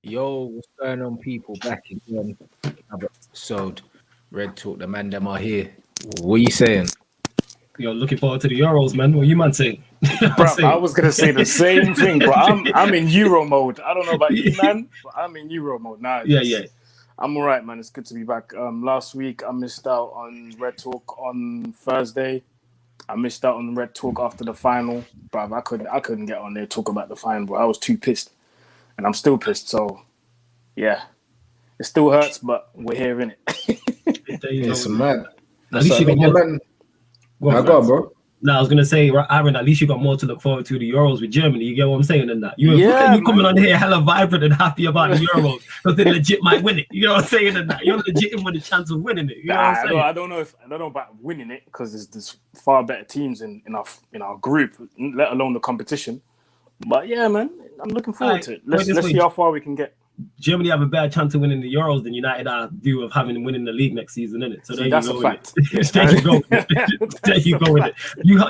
Yo, what's going on, people? Back again. Another episode. Red Talk, the man them are here. What are you saying? Yo, looking forward to the Euros, man. What you man saying? Bro, I was gonna say the same thing, bro. I'm in Euro mode. I don't know about you, man, but I'm in Euro mode now. Yeah. I'm all right, man. It's good to be back. Last week I missed out on Red Talk on Thursday. I missed out on Red Talk after the final, bro. I couldn't get on there talk about the final, bro. I was too pissed, and I'm still pissed. So, yeah, it still hurts, but we're here, innit? It's mad. At least you got more. Go on, bro. No, I was gonna say, Aaron, at least you got more to look forward to the Euros with Germany. You get what I'm saying? And that you coming on here hella vibrant and happy about the Euros because they legit might win it. You know what I'm saying? And that you're legit with a chance of winning it. You know what I'm saying? I don't know about winning it because there's far better teams in our group, let alone the competition. But yeah, man, I'm looking forward to it. Let's see how far we can get. Germany have a better chance of winning the Euros than United do of winning the league next season, innit? So there that's you go. A fact. There you go. There you go with it.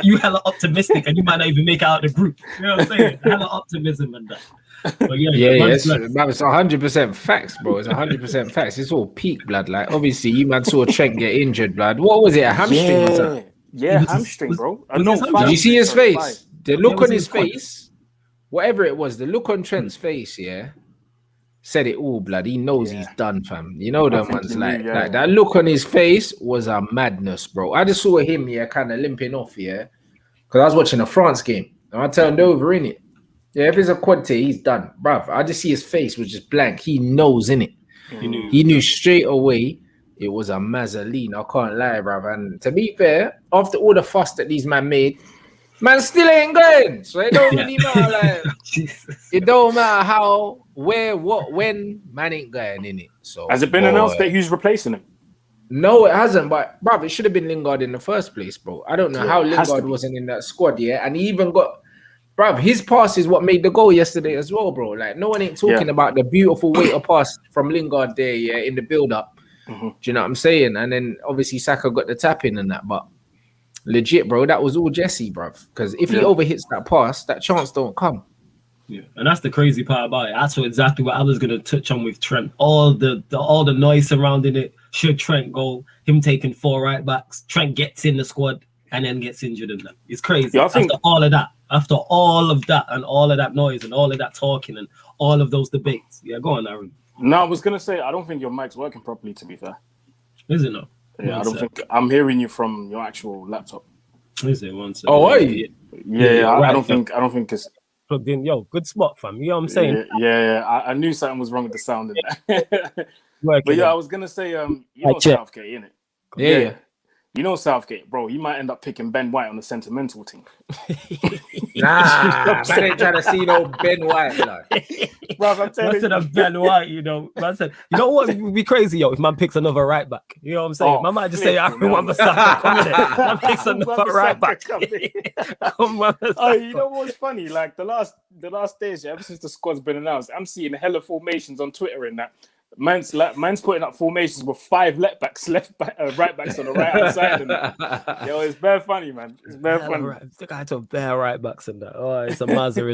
You hella optimistic, and you might not even make out the group. You know what I'm saying? Hella optimism and that. But it's 100% facts, bro. It's 100% facts. It's all peak blood. Like obviously, you man saw Trent get injured, blood. What was it? A hamstring? Was that? Yeah, hamstring, bro. Did you see his face? The look on his face, whatever it was, the look on Trent's face, said it all, blood. He knows he's done, fam. You know them ones like that look on his face was a madness, bro. I just saw him kind of limping off, because I was watching a France game and I turned over in it. Yeah, if it's a Conte, he's done, bruv. I just see his face was just blank. He knows, innit? He knew straight away it was a Mazzoline. I can't lie, bruv. And to be fair, after all the fuss that these man made, man still ain't going. So it don't really matter. Like, it don't matter how, where, what, when, man ain't going, innit? So has it been announced that he's replacing him? No, it hasn't. But bruv, it should have been Lingard in the first place, bro. I don't know how Lingard wasn't in that squad, and he even got. Bruv, his pass is what made the goal yesterday as well, bro. Like, no one ain't talking about the beautiful weight of pass from Lingard there, in the build-up. Do you know what I'm saying? And then, obviously, Saka got the tap-in and that, but legit, bro, that was all Jesse, bruv. Because if he overhits that pass, that chance don't come. Yeah, and that's the crazy part about it. That's exactly what I was going to touch on with Trent. All the noise surrounding it. Should Trent go? Him taking 4 right backs. Trent gets in the squad and then gets injured in that. It's crazy. Yeah, after all of that and all of that noise and all of that talking and all of those debates. Yeah, go on, Aaron. No, I was going to say, I don't think your mic's working properly, to be fair. Is it not? Yeah, I don't think I'm hearing you from your actual laptop. Is it? One second. Oh, are you? Yeah, I don't think it's plugged in. Yo, good spot, fam. You know what I'm saying? Yeah. I knew something was wrong with the sound in that. But I was going to say, you know Southgate, innit? Yeah. You know Southgate, bro. He might end up picking Ben White on the sentimental team. Nah, man ain't trying to see no Ben White, like. Bro, I'm telling you. Instead of Ben White, man said, you know what would be crazy, if man picks another right back. You know what I'm saying? Man might just say, I remember Saka coming in. Man picks another right back. You know what's funny? Like the last days, ever since the squad's been announced, I'm seeing hella formations on Twitter and that. Man's putting up formations with 5 right backs on the right hand side. And yo, it's bare funny, man. It's bare funny. The guy took bare right backs and that. Oh, it's a Mazur.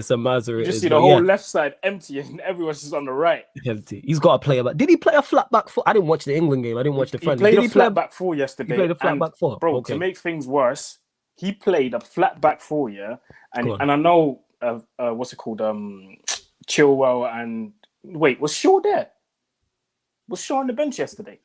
You just see the whole left side empty and everyone's just on the right. Empty. He's got to play about. Did he play a flat back 4? I didn't watch the England game. I didn't watch the friendly. Did he play a flat back 4 yesterday? He played a flat back 4. Bro, to make things worse, he played a flat back 4, and I know what's it called? Chilwell and was Shaw there? Was Shaw on the bench yesterday?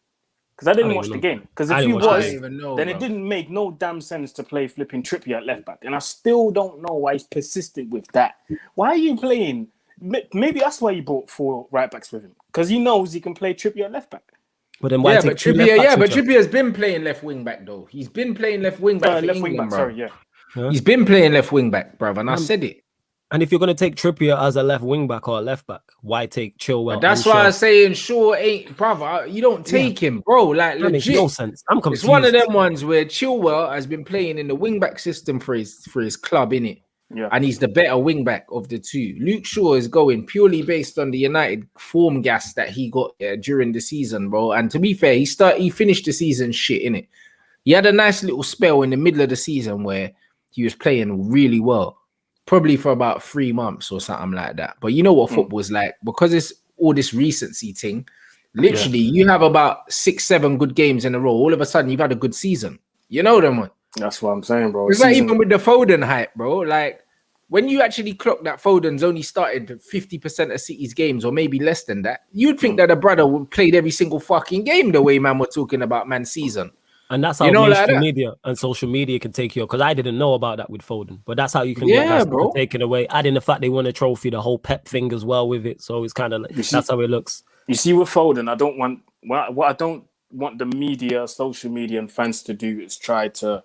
Because I didn't watch the game. Because if he was, then it didn't make no damn sense to play flipping Trippier at left back. And I still don't know why he's persistent with that. Why are you playing? Maybe that's why he bought 4 right backs with him. Because he knows he can play Trippier at left back. But then why Trippier's been playing left wing back though. He's been playing left wing back. He's been playing left wing back, bruv. And I said it. And if you're going to take Trippier as a left wing back or a left back, why take Chilwell? But that's why I'm saying Shaw ain't, brother. You don't take him, bro. Like, that legit. Makes no sense. I'm confused. It's one of them ones where Chilwell has been playing in the wing back system for his club, innit? Yeah. And he's the better wing back of the two. Luke Shaw is going purely based on the United form gas that he got during the season, bro. And to be fair, he finished the season shit, innit? He had a nice little spell in the middle of the season where he was playing really well. probably for about 3 months or something like that. But you know what football's like, because it's all this recency thing. Literally, you have about 6-7 good games in a row. All of a sudden, you've had a good season. You know them one. That's what I'm saying, bro. It's like even with the Foden hype, bro. Like when you actually clock that Foden's only started 50% of City's games, or maybe less than that, you'd think that the brother would played every single fucking game the way man were talking about man's season. And that's how mainstream media and social media can take you, because I didn't know about that with Foden. But that's how you can get guys taken away. Adding the fact they won a trophy, the whole Pep thing as well with it. So it's kind of like, that's how it looks. You see, with Foden, I don't want what I don't want the media, social media, and fans to do is try to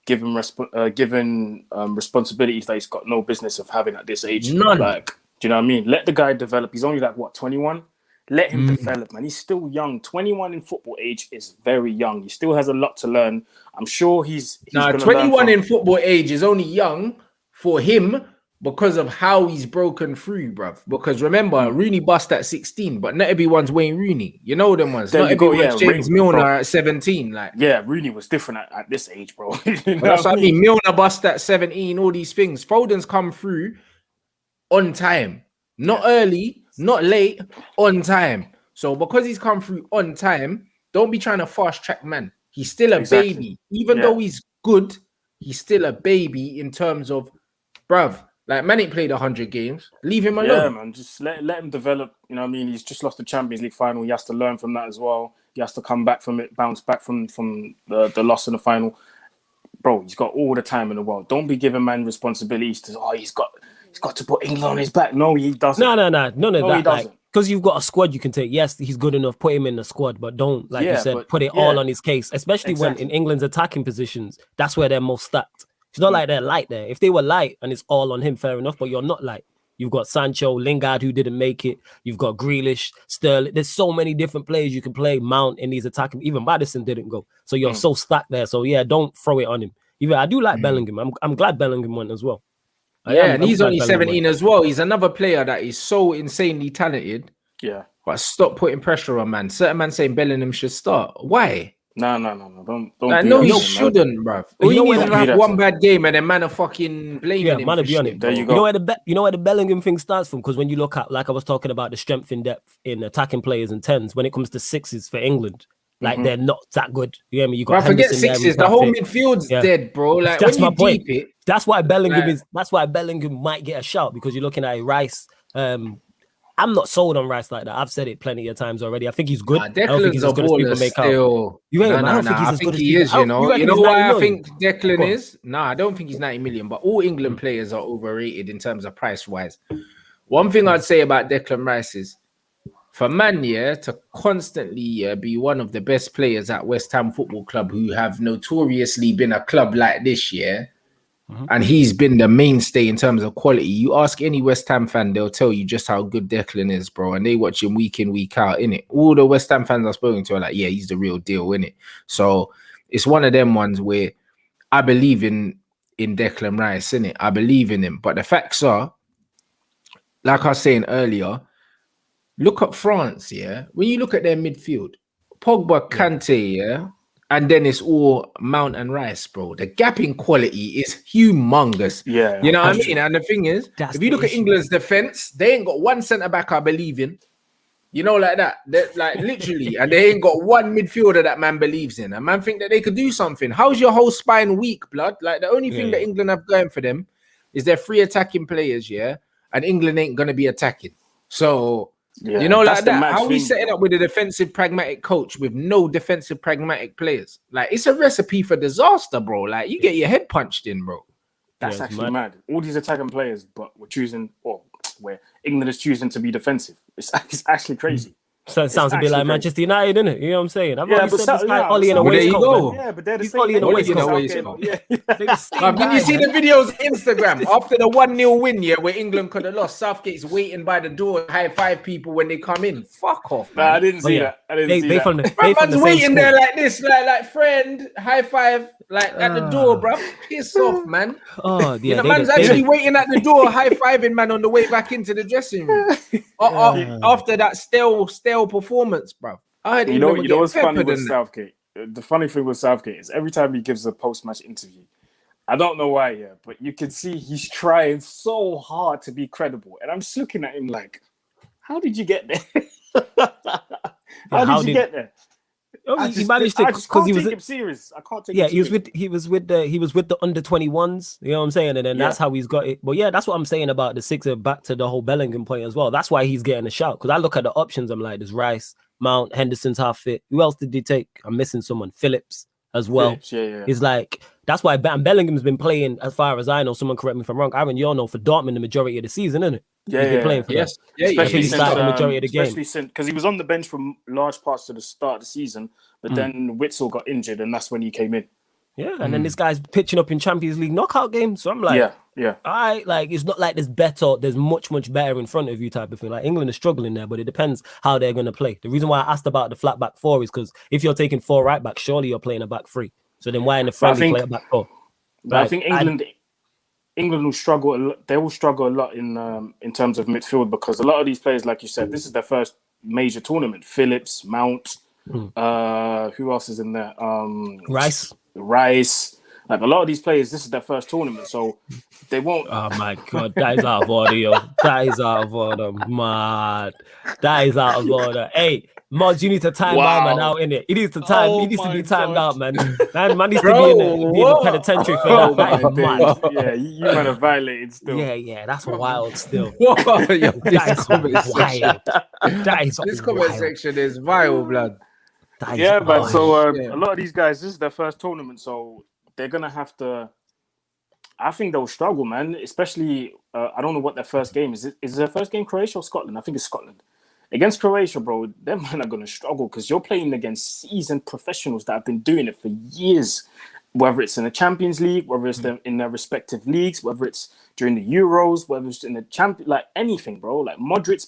give him responsibilities that he's got no business of having at this age. None. Like, do you know what I mean? Let the guy develop. He's only like, what, 21? Let him develop, man. He's still young. 21 in football age is very young. He still has a lot to learn. I'm sure he's 21 in football age is only young for him because of how he's broken through, bruv. Because remember, Rooney bust at 16, but not everyone's Wayne Rooney. You know them ones. Not everyone's James Milner at 17. Like, yeah, Rooney was different at this age, bro. You know that's what I mean. Milner bust at 17, all these things. Foden's come through on time. Not early, not late, on time. So because he's come through on time, don't be trying to fast track man. He's still a baby. Even though he's good, he's still a baby in terms of, bruv, like man ain't played 100 games. Leave him alone. Yeah, man. Just let him develop. You know what I mean? He's just lost the Champions League final. He has to learn from that as well. He has to come back from it, bounce back from the loss in the final. Bro, he's got all the time in the world. Don't be giving man responsibilities to, he's got to put England on his back. No, he doesn't. No. None of that. He doesn't. Because you've got a squad you can take. Yes, he's good enough. Put him in the squad, but don't, like you said, put it all on his case. Especially when in England's attacking positions, that's where they're most stacked. It's not like they're light there. If they were light and it's all on him, fair enough. But you're not light. You've got Sancho, Lingard, who didn't make it. You've got Grealish, Sterling. There's so many different players you can play. Mount in these attacking. Even Maddison didn't go. So you're so stacked there. So yeah, don't throw it on him. Even I do like Bellingham. I'm glad Bellingham won as well. And he's only 17 as well. He's another player that is so insanely talented. Yeah. But stop putting pressure on man. Certain man saying Bellingham should start. Why? No. Don't like, do no, that, he shouldn't, bruv. He needs to have one bad game and then man are fucking blaming him. Man, be on it. There you go. You know where the Bellingham thing starts from? Because when you look at, like I was talking about, the strength in depth in attacking players and 10s, when it comes to 6s for England, like they're not that good. You hear me? You got forget 6s. The whole midfield's dead, bro. Like that's my point. It, that's why Bellingham is. That's why Bellingham might get a shout, because you're looking at Rice. I'm not sold on Rice like that. I've said it plenty of times already. I think he's good. I don't think he's as good as people make out. You ain't, I think he is, you know. You know why I think Declan is? I don't think he's 90 million, but all England players are overrated in terms of price-wise. One thing I'd say about Declan Rice is, for man, to constantly be one of the best players at West Ham Football Club, who have notoriously been a club like this, and he's been the mainstay in terms of quality. You ask any West Ham fan, they'll tell you just how good Declan is, bro. And they watch him week in, week out, innit? All the West Ham fans I've spoken to are like, yeah, he's the real deal, innit? So it's one of them ones where I believe in Declan Rice, innit? I believe in him. But the facts are, like I was saying earlier, look at France, when you look at their midfield, Pogba, Conte, and then it's all Mount and Rice, bro. The gap in quality is humongous. Yeah. You know what I mean? And the thing is, if you look at England's defense, they ain't got one centre-back I believe in. You know, like that. They're, like, literally. And they ain't got one midfielder that man believes in. And man think that they could do something. How's your whole spine weak, blood? Like, the only thing that England have going for them is they're 3 attacking players, and England ain't going to be attacking. So... you know, like that. How we set it up with a defensive pragmatic coach with no defensive pragmatic players? Like, it's a recipe for disaster, bro. Like, you get your head punched in, bro. That's actually mad. All these attacking players, but where England is choosing to be defensive. It's actually crazy. So it sounds a bit like Manchester United, innit? You know what I'm saying? I've already said this guy Ollie in a waistcoat. Yeah, but they're the He's same. Ollie in a waistcoat. Did you see the videos on Instagram after the 1-0 win, where England could have lost? Southgate's waiting by the door, high five people when they come in. Fuck off, man. Nah, I didn't see that. I didn't see that. Man's waiting there like this, like friend, high five, like at the door, bro. Piss off, man. Oh, yeah. Man's actually waiting at the door, high fiving man on the way back into the dressing room. After that stale performance, bro. You know what's funny with Southgate? The funny thing with Southgate is every time he gives a post-match interview, I don't know why, but you can see he's trying so hard to be credible. And I'm just looking at him like, how did you get there? How did you get there? Oh, I he managed to, I just can't take him serious. I can't take him serious. he was with the under 21s, you know what I'm saying? And then that's how he's got it. But yeah, that's what I'm saying about the Sixer, back to the whole Bellingham point as well. That's why he's getting a shout. Because I look at the options, I'm like, there's Rice, Mount, Henderson's half fit. Who else did he take? I'm missing someone. Phillips as well. It's like, that's why Bellingham's been playing, as far as I know, someone correct me if I'm wrong, Aaron, you all know, for Dortmund the majority of the season, isn't it? He's been playing for them. Especially since the majority of the game. Especially since, because he was on the bench for large parts of the start of the season, but then Witsel got injured, and that's when he came in. Yeah, and then this guy's pitching up in Champions League knockout games. So I'm like, all right, like, it's not like there's much better in front of you type of thing. Like, England is struggling there, but it depends how they're going to play. The reason why I asked about the flat back four is because if you're taking 4 right backs, surely you're playing a back 3. So then why in the friendly play a back 4? But I think England will struggle a lot. They will struggle a lot in terms of midfield, because a lot of these players, like you said, this is their first major tournament. Phillips, Mount, who else is in there? Rice. Like, a lot of these players, this is their first tournament, so they won't. Oh my God, that is out of order, yo. That is out of order, man. That is out of order. Hey, Mods, you need to time my man out, innit? He needs to time. He needs to be timed out, man. Man needs to be in the penitentiary for that. That is mad. Yeah, you might have violated still. Yeah, that's wild still. Yo, that is wild. That is this comment section is vile, blood. But so a lot of these guys, this is their first tournament, so they're gonna have to. I think they'll struggle, man. Especially, I don't know what their first game is. Is their first game Croatia or Scotland? I think it's Scotland. Against Croatia, bro, them men are gonna struggle because you're playing against seasoned professionals that have been doing it for years. Whether it's in the Champions League, whether it's in their respective leagues, whether it's during the Euros, whether it's in the like anything, bro. Like Modric,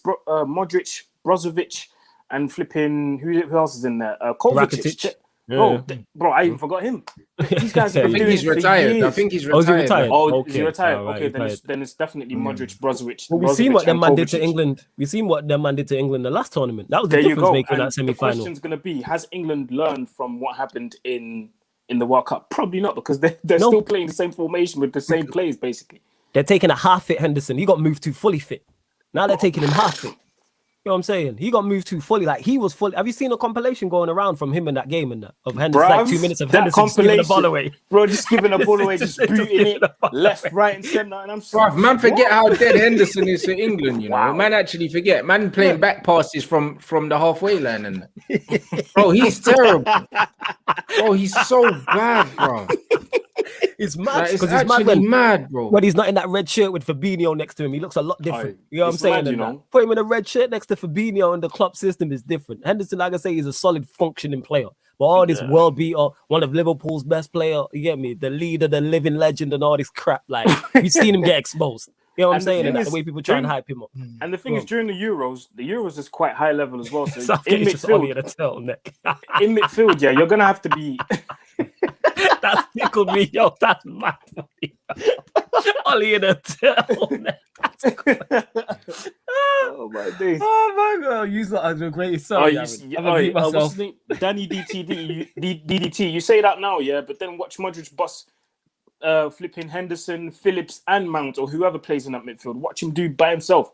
Brozovic, and flipping who else is in there? Kovacic. Bro, I even forgot him. These guys have been doing he's retired. I think he's retired. Is he retired? Okay, then it's definitely Modric, Brozovic. Well, we've seen what them man did to England. We've seen what them man did to England the last tournament. That was the difference maker in that semi-final. The question's going to be, has England learned from what happened in the World Cup? Probably not, because they're still playing the same formation with the same players, basically. They're taking a half-fit Henderson. He got moved to fully fit. Now they're taking him half-fit. You know what I'm saying? He got moved to fully. Like, he was fully. Have you seen a compilation going around from him in that game of Henderson? Like 2 minutes of Henderson just giving the ball away. Bro, just giving the ball away, just booting it left, right, and centre. And I'm sorry. Man, forget how dead Henderson is for England, you know. Wow. Man actually forget. Man playing back passes from the halfway line. And bro, he's terrible. Bro, he's so bad, bro. It's mad because he's mad, bro. When he's not in that red shirt with Fabinho next to him, he looks a lot different. You know what I'm saying? Mad, you know? Put him in a red shirt next to Fabinho, and the club system is different. Henderson, like I say, is a solid functioning player. But all this world beater, one of Liverpool's best player, you get me? The leader, the living legend, and all this crap. Like, we've seen him get exposed. You know what I'm saying? And that's the way people try and hype him up. And the thing is, during the Euros is quite high level as well. So in midfield, in midfield, you're gonna have to be. That tickled me, yo. That's mad funny. Ollie in a turtleneck. Oh my days. Oh my God. You are the greatest. Sorry, what's his name? Danny DDT. You say that now, yeah, but then watch Modric bust flipping Henderson, Phillips, and Mount, or whoever plays in that midfield. Watch him do by himself.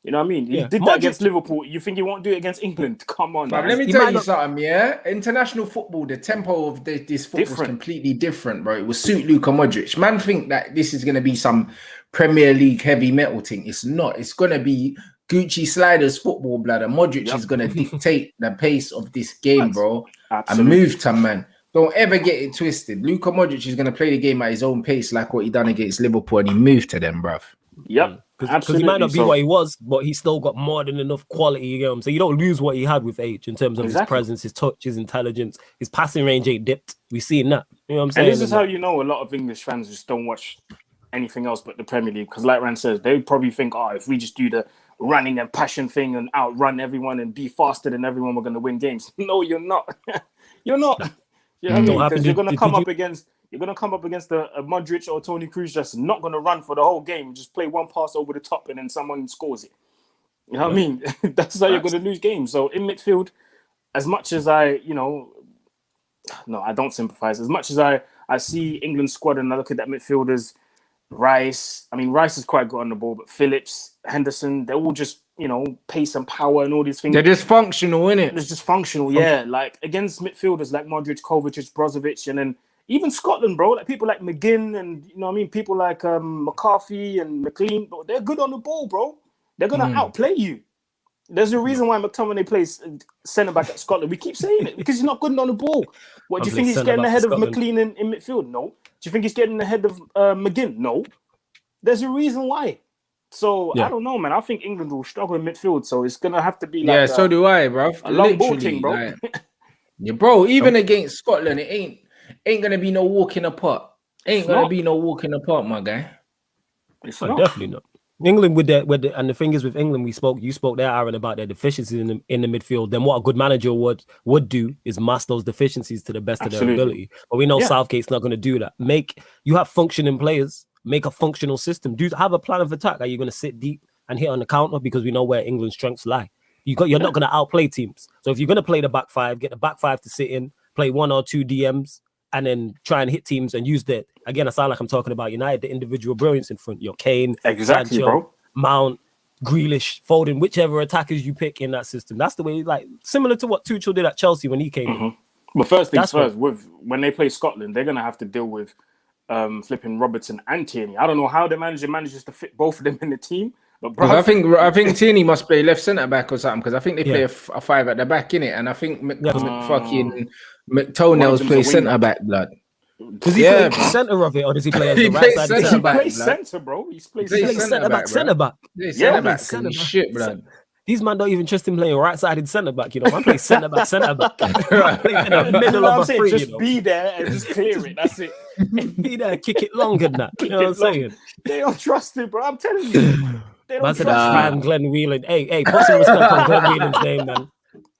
You know what I mean? He did that against Liverpool. You think he won't do it against England? Come on, man. Let me tell you something, yeah? International football, the tempo of this football is completely different, bro. It will suit Luka Modric. Man think that this is going to be some Premier League heavy metal thing. It's not. It's going to be Gucci Sliders football, blood. And Modric is going to dictate the pace of this game, bro. Absolutely. And move to, man. Don't ever get it twisted. Luka Modric is going to play the game at his own pace, like what he done against Liverpool, and he moved to them, bruv. Yep. Because he might not be what he was, but he still got more than enough quality, you know. So you don't lose what he had with age in terms of his presence, his touch, his intelligence, his passing range ain't dipped. We've seen that. You know what I'm saying? And this is how you know a lot of English fans just don't watch anything else but the Premier League. Because like Rand says, they probably think, if we just do the running and passion thing and outrun everyone and be faster than everyone, we're going to win games. No, you're not. You're not. You know what I mean? Because you're going to come up against... You're going to come up against a Modric or Toni Kroos just not going to run for the whole game. Just play one pass over the top and then someone scores it. You know what I mean? That's how you're going to lose games. So in midfield, as much as I don't sympathize. As much as I I see England's squad and I look at that midfielders, Rice. I mean, Rice is quite good on the ball, but Phillips, Henderson, they're all just, pace and power and all these things. They're just functional, innit? It's just functional, yeah. Like against midfielders like Modric, Kovacic, Brozovic, and then even Scotland, bro. Like people like McGinn and people like McCarthy and McLean, bro, they're good on the ball, bro. They're gonna outplay you. There's a reason why McTominay plays centre back at Scotland. We keep saying it because he's not good on the ball. What do you think he's getting ahead of McLean in midfield? No. Do you think he's getting ahead of McGinn? No. There's a reason why. So I don't know, man. I think England will struggle in midfield. So it's gonna have to be like so do I, bro. A long ball thing, bro. Like, bro. Even against Scotland, it ain't gonna be no walk in the park. Ain't gonna be no walk in the park, my guy. It's not. Definitely not. England and the thing is with England, you spoke there, Aaron, about their deficiencies in the midfield. Then what a good manager would do is mask those deficiencies to the best of their ability. But we know Southgate's not going to do that. You have functioning players, make a functional system. Have a plan of attack. Are you going to sit deep and hit on the counter? Because we know where England's strengths lie. You're not going to outplay teams. So if you're going to play the back five, get the back five to sit in, play one or two DMs, and then try and hit teams and use that. Again, I sound like I'm talking about United, the individual brilliance in front. Your Kane, exactly, Sancho, bro. Mount, Grealish, Foden, whichever attackers you pick in that system. That's the way, like similar to what Tuchel did at Chelsea when he came in. But first things first, when they play Scotland, they're gonna have to deal with flipping Robertson and Tierney. I don't know how the manager manages to fit both of them in the team. But bro, I think Tierney must play left centre back or something because I think they play a five at the back, innit? And I think fucking McToenails play centre back, blood. Does he play centre of it or does he play as the right side centre back? He plays centre, bro. He plays centre back. Centre back. Centre back. Shit, blood. These man don't even trust him playing right-sided centre back. I play centre back. I play in the middle of a free. Just be there and just clear it. That's it. Be there, kick it long and that. You know what I'm saying? They don't trust it, bro. I'm telling you. Man said that Glenn Whelan. Hey, put some respect on Glenn Whelan's name, man.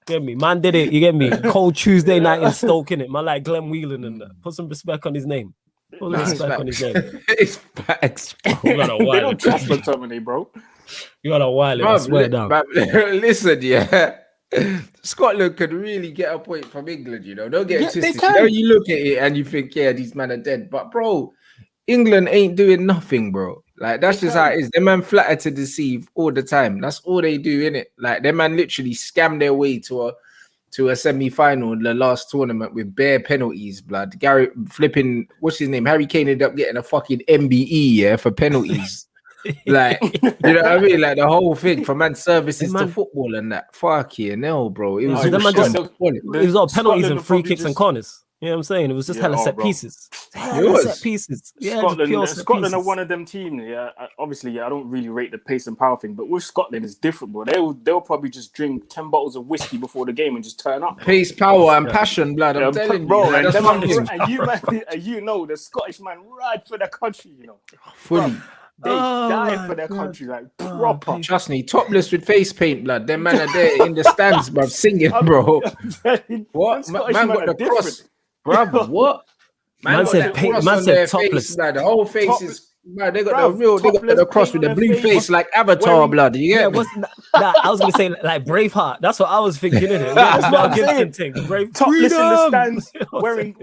Get me, man did it. You get me? Cold Tuesday night in Stoke, innit? Man like Glenn Whelan and that. Put some respect on his name. It's facts. They don't trust McTominay, bro. You got a while, I swear down. Listen, Scotland could really get a point from England, Don't get it twisted. You look at it and you think, these men are dead. But bro, England ain't doing nothing, bro. Like that's just how it is. Them man flatter to deceive all the time. That's all they do, innit? Like them man literally scam their way to a semi-final in the last tournament with bare penalties, blood. Gary flipping, what's his name? Harry Kane ended up getting a fucking MBE, for penalties. Like, you know what I mean? Like the whole thing from man services to football and that. Fuck yeah, no, bro. It was all penalties and free kicks and corners. You know what I'm saying? It was just hella set pieces. Set pieces. Yeah, Scotland are one of them teams. Yeah, obviously, I don't really rate the pace and power thing, but with Scotland, it's different, bro. They'll probably just drink 10 bottles of whiskey before the game and just turn up. Pace, power, and passion, blood. I'm telling you, bro. And you know, the Scottish man ride for the country. Fully. They die for their country, like proper. Trust me, topless with face paint, blood. Them man are there in the stands, bro, singing, bro. What? Man got the cross. Brother, what? Man said topless. The whole face is. Man, they got the cross with the blue face like Avatar, blood. You get me? I was gonna say like Braveheart. That's what I was thinking. Topless in the stands, wearing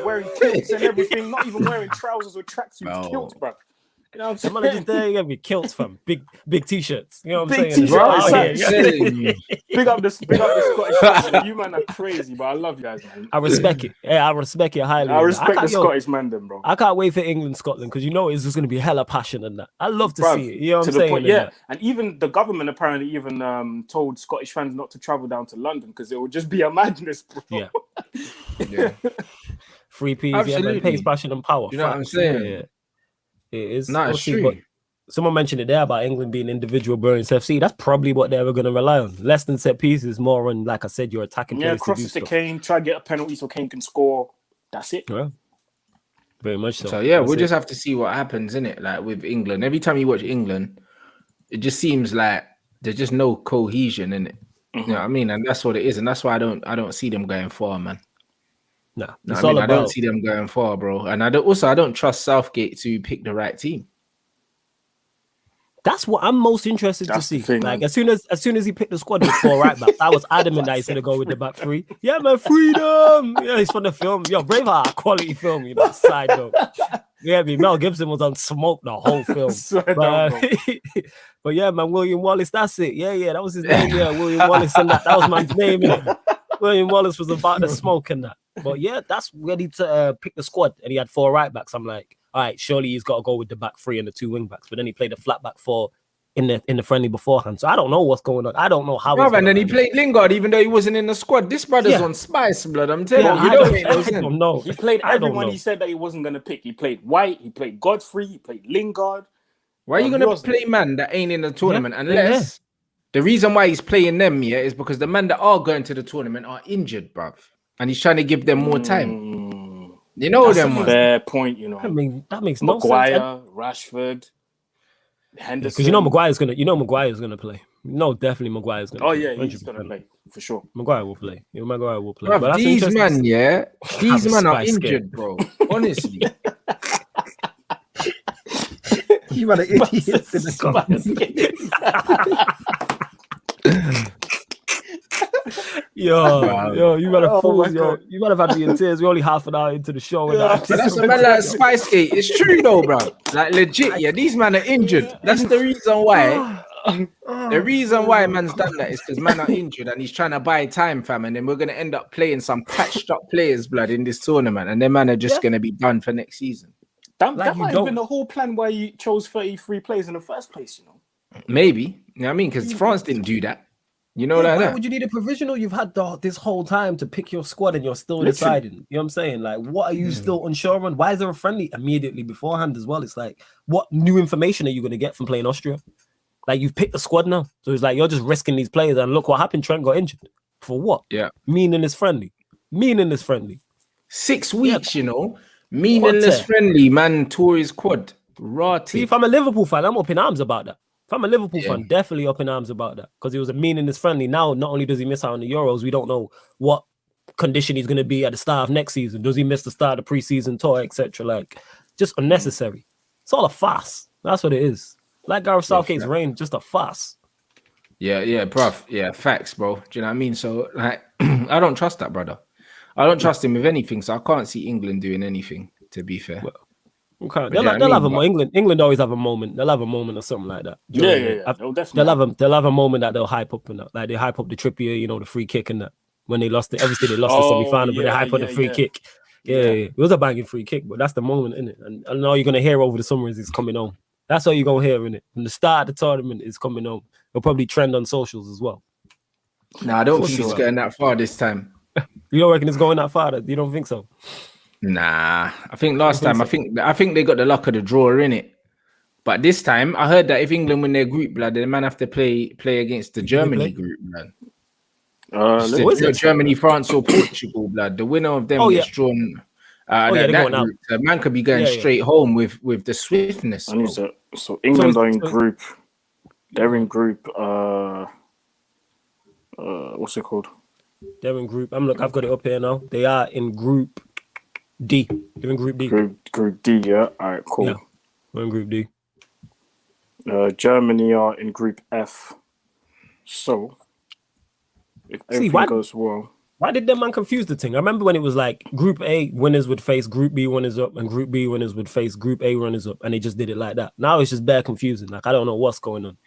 wearing kilts and everything. Not even wearing trousers or tracksuits, kilts, bro. You know what I'm saying? Just there, you got me kilts from big t-shirts. You know what I'm saying? Big up the Scottish. You man are crazy, but I love you guys, man. I respect it. Yeah, I respect it highly. I respect the Scottish man, then, bro. I can't wait for England, Scotland, because it's just going to be hella passion and that. I love to see it. You know what I'm saying? And even the government apparently even told Scottish fans not to travel down to London because it would just be a madness, bro. Yeah. Free peas, pace, passion, and power. You know what I'm saying? Yeah. It is. It's true. But someone mentioned it there about England being individual brilliance FC. That's probably what they were going to rely on. Less than set pieces, more on, like I said, your attacking players. Yeah, crosses to Kane, try to get a penalty so Kane can score. That's it. Yeah. Very much so. So we'll just have to see what happens, innit? Like with England. Every time you watch England, it just seems like there's just no cohesion in it. You know what I mean? And that's what it is. And that's why I don't see them going far, man. No, I don't see them going far, bro. And I don't trust Southgate to pick the right team. That's what I'm most interested to see. Thing, like man. as soon as he picked the squad with 4 right backs, I was adamant that he's gonna go with the back 3. Yeah, man, freedom. Yeah, he's from the film. Yo, Braveheart, quality film. You know, side note. Yeah, Mel Gibson was on smoke the whole film. But yeah, man, William Wallace. That's it. Yeah, that was his name. Yeah, William Wallace, and that was my name. William Wallace was about the smoke and that. But yeah, that's ready to pick the squad, and he had 4 right backs. I'm like, all right, surely he's got to go with the back 3 and the 2 wing backs. But then he played a flat back 4 in the friendly beforehand. So I don't know what's going on. I don't know how. And then he played Lingard, even though he wasn't in the squad. This brother's on spice, blood. I'm telling you, I don't know. He played everyone he said that he wasn't going to pick. He played White, he played Godfrey, he played Lingard. Why are you going to play man that ain't in the tournament unless the reason why he's playing them is because the men that are going to the tournament are injured, bruv. And he's trying to give them more time. You know them. Fair point, you know. I mean, that makes no sense. Maguire, Rashford, Henderson. Because you know Maguire's gonna play. No, definitely Maguire's gonna. Oh yeah, he's gonna play for sure. Maguire will play. Maguire will play. Bruv, but these men, these men are injured, bro. Honestly. You man are idiots in the Yo, you better fools, yo. You might have had me in tears. We're only half an hour into the show. That's a man like Spicegate. It's true though, bro. Like legit, these men are injured. That's the reason why. The reason why man's done that is because man are injured and he's trying to buy time, fam. And then we're gonna end up playing some patched up players, blood, in this tournament, and then man are just gonna be done for next season. That might have been the whole plan why you chose 33 players in the first place, you know. Maybe, you know what I mean? Because France didn't do that. You know why would you need a provisional? You've had this whole time to pick your squad and you're still deciding. You know what I'm saying? Like, what are you still unsure on? Why is there a friendly immediately beforehand as well? It's like, what new information are you going to get from playing Austria? Like, you've picked the squad now. So it's like, you're just risking these players. And look what happened. Trent got injured. For what? Yeah. Meaningless friendly. 6 weeks, you know. Meaningless friendly, man, tore his quad. See, if I'm a Liverpool fan, I'm up in arms about that. If I'm a Liverpool fan, definitely up in arms about that. Because it was a meaningless friendly. Now, not only does he miss out on the Euros, we don't know what condition he's going to be at the start of next season. Does he miss the start of the preseason tour, etc.? Like, just unnecessary. It's all a farce. That's what it is. Like Gareth Southgate's reign, just a farce. Yeah, bruv. Yeah, facts, bro. Do you know what I mean? So, like, I don't trust that, brother. I don't trust him with anything, so I can't see England doing anything, to be fair. Well, okay. They'll have a moment. England always have a moment. They'll have a moment or something like that. Yeah. They'll have a moment that they'll hype up and that. Like they hype up the Trippier, you know, the free kick and that. When they lost it, obviously they lost the semi-final, but they hype up the free kick. Yeah. It was a banging free kick, but that's the moment, isn't it? And all you're gonna hear over the summer is it's coming home. That's all you're gonna hear, innit? From the start of the tournament, it's coming home. It'll probably trend on socials as well. Nah, I don't think it's getting that far this time. You don't reckon it's going that far? You don't think so? Nah, I think last time, I think they got the luck of the draw in it. But this time, I heard that if England win their group, blood, they might have to play against the Germany group, man. Germany, France, or Portugal, blood. The winner of them gets drawn. That group, man could be going straight home with the swiftness. So England are in group. They're in group. What's it called? They're in group. I've got it up here now. They are in group D. They're in group D. Group D, yeah. All right, cool. Yeah, we're in group D. Germany are in group F. So, if everything goes well. Why did that man confuse the thing? I remember when it was like Group A winners would face Group B winners up, and Group B winners would face Group A runners up, and they just did it like that. Now it's just bare confusing. Like, I don't know what's going on.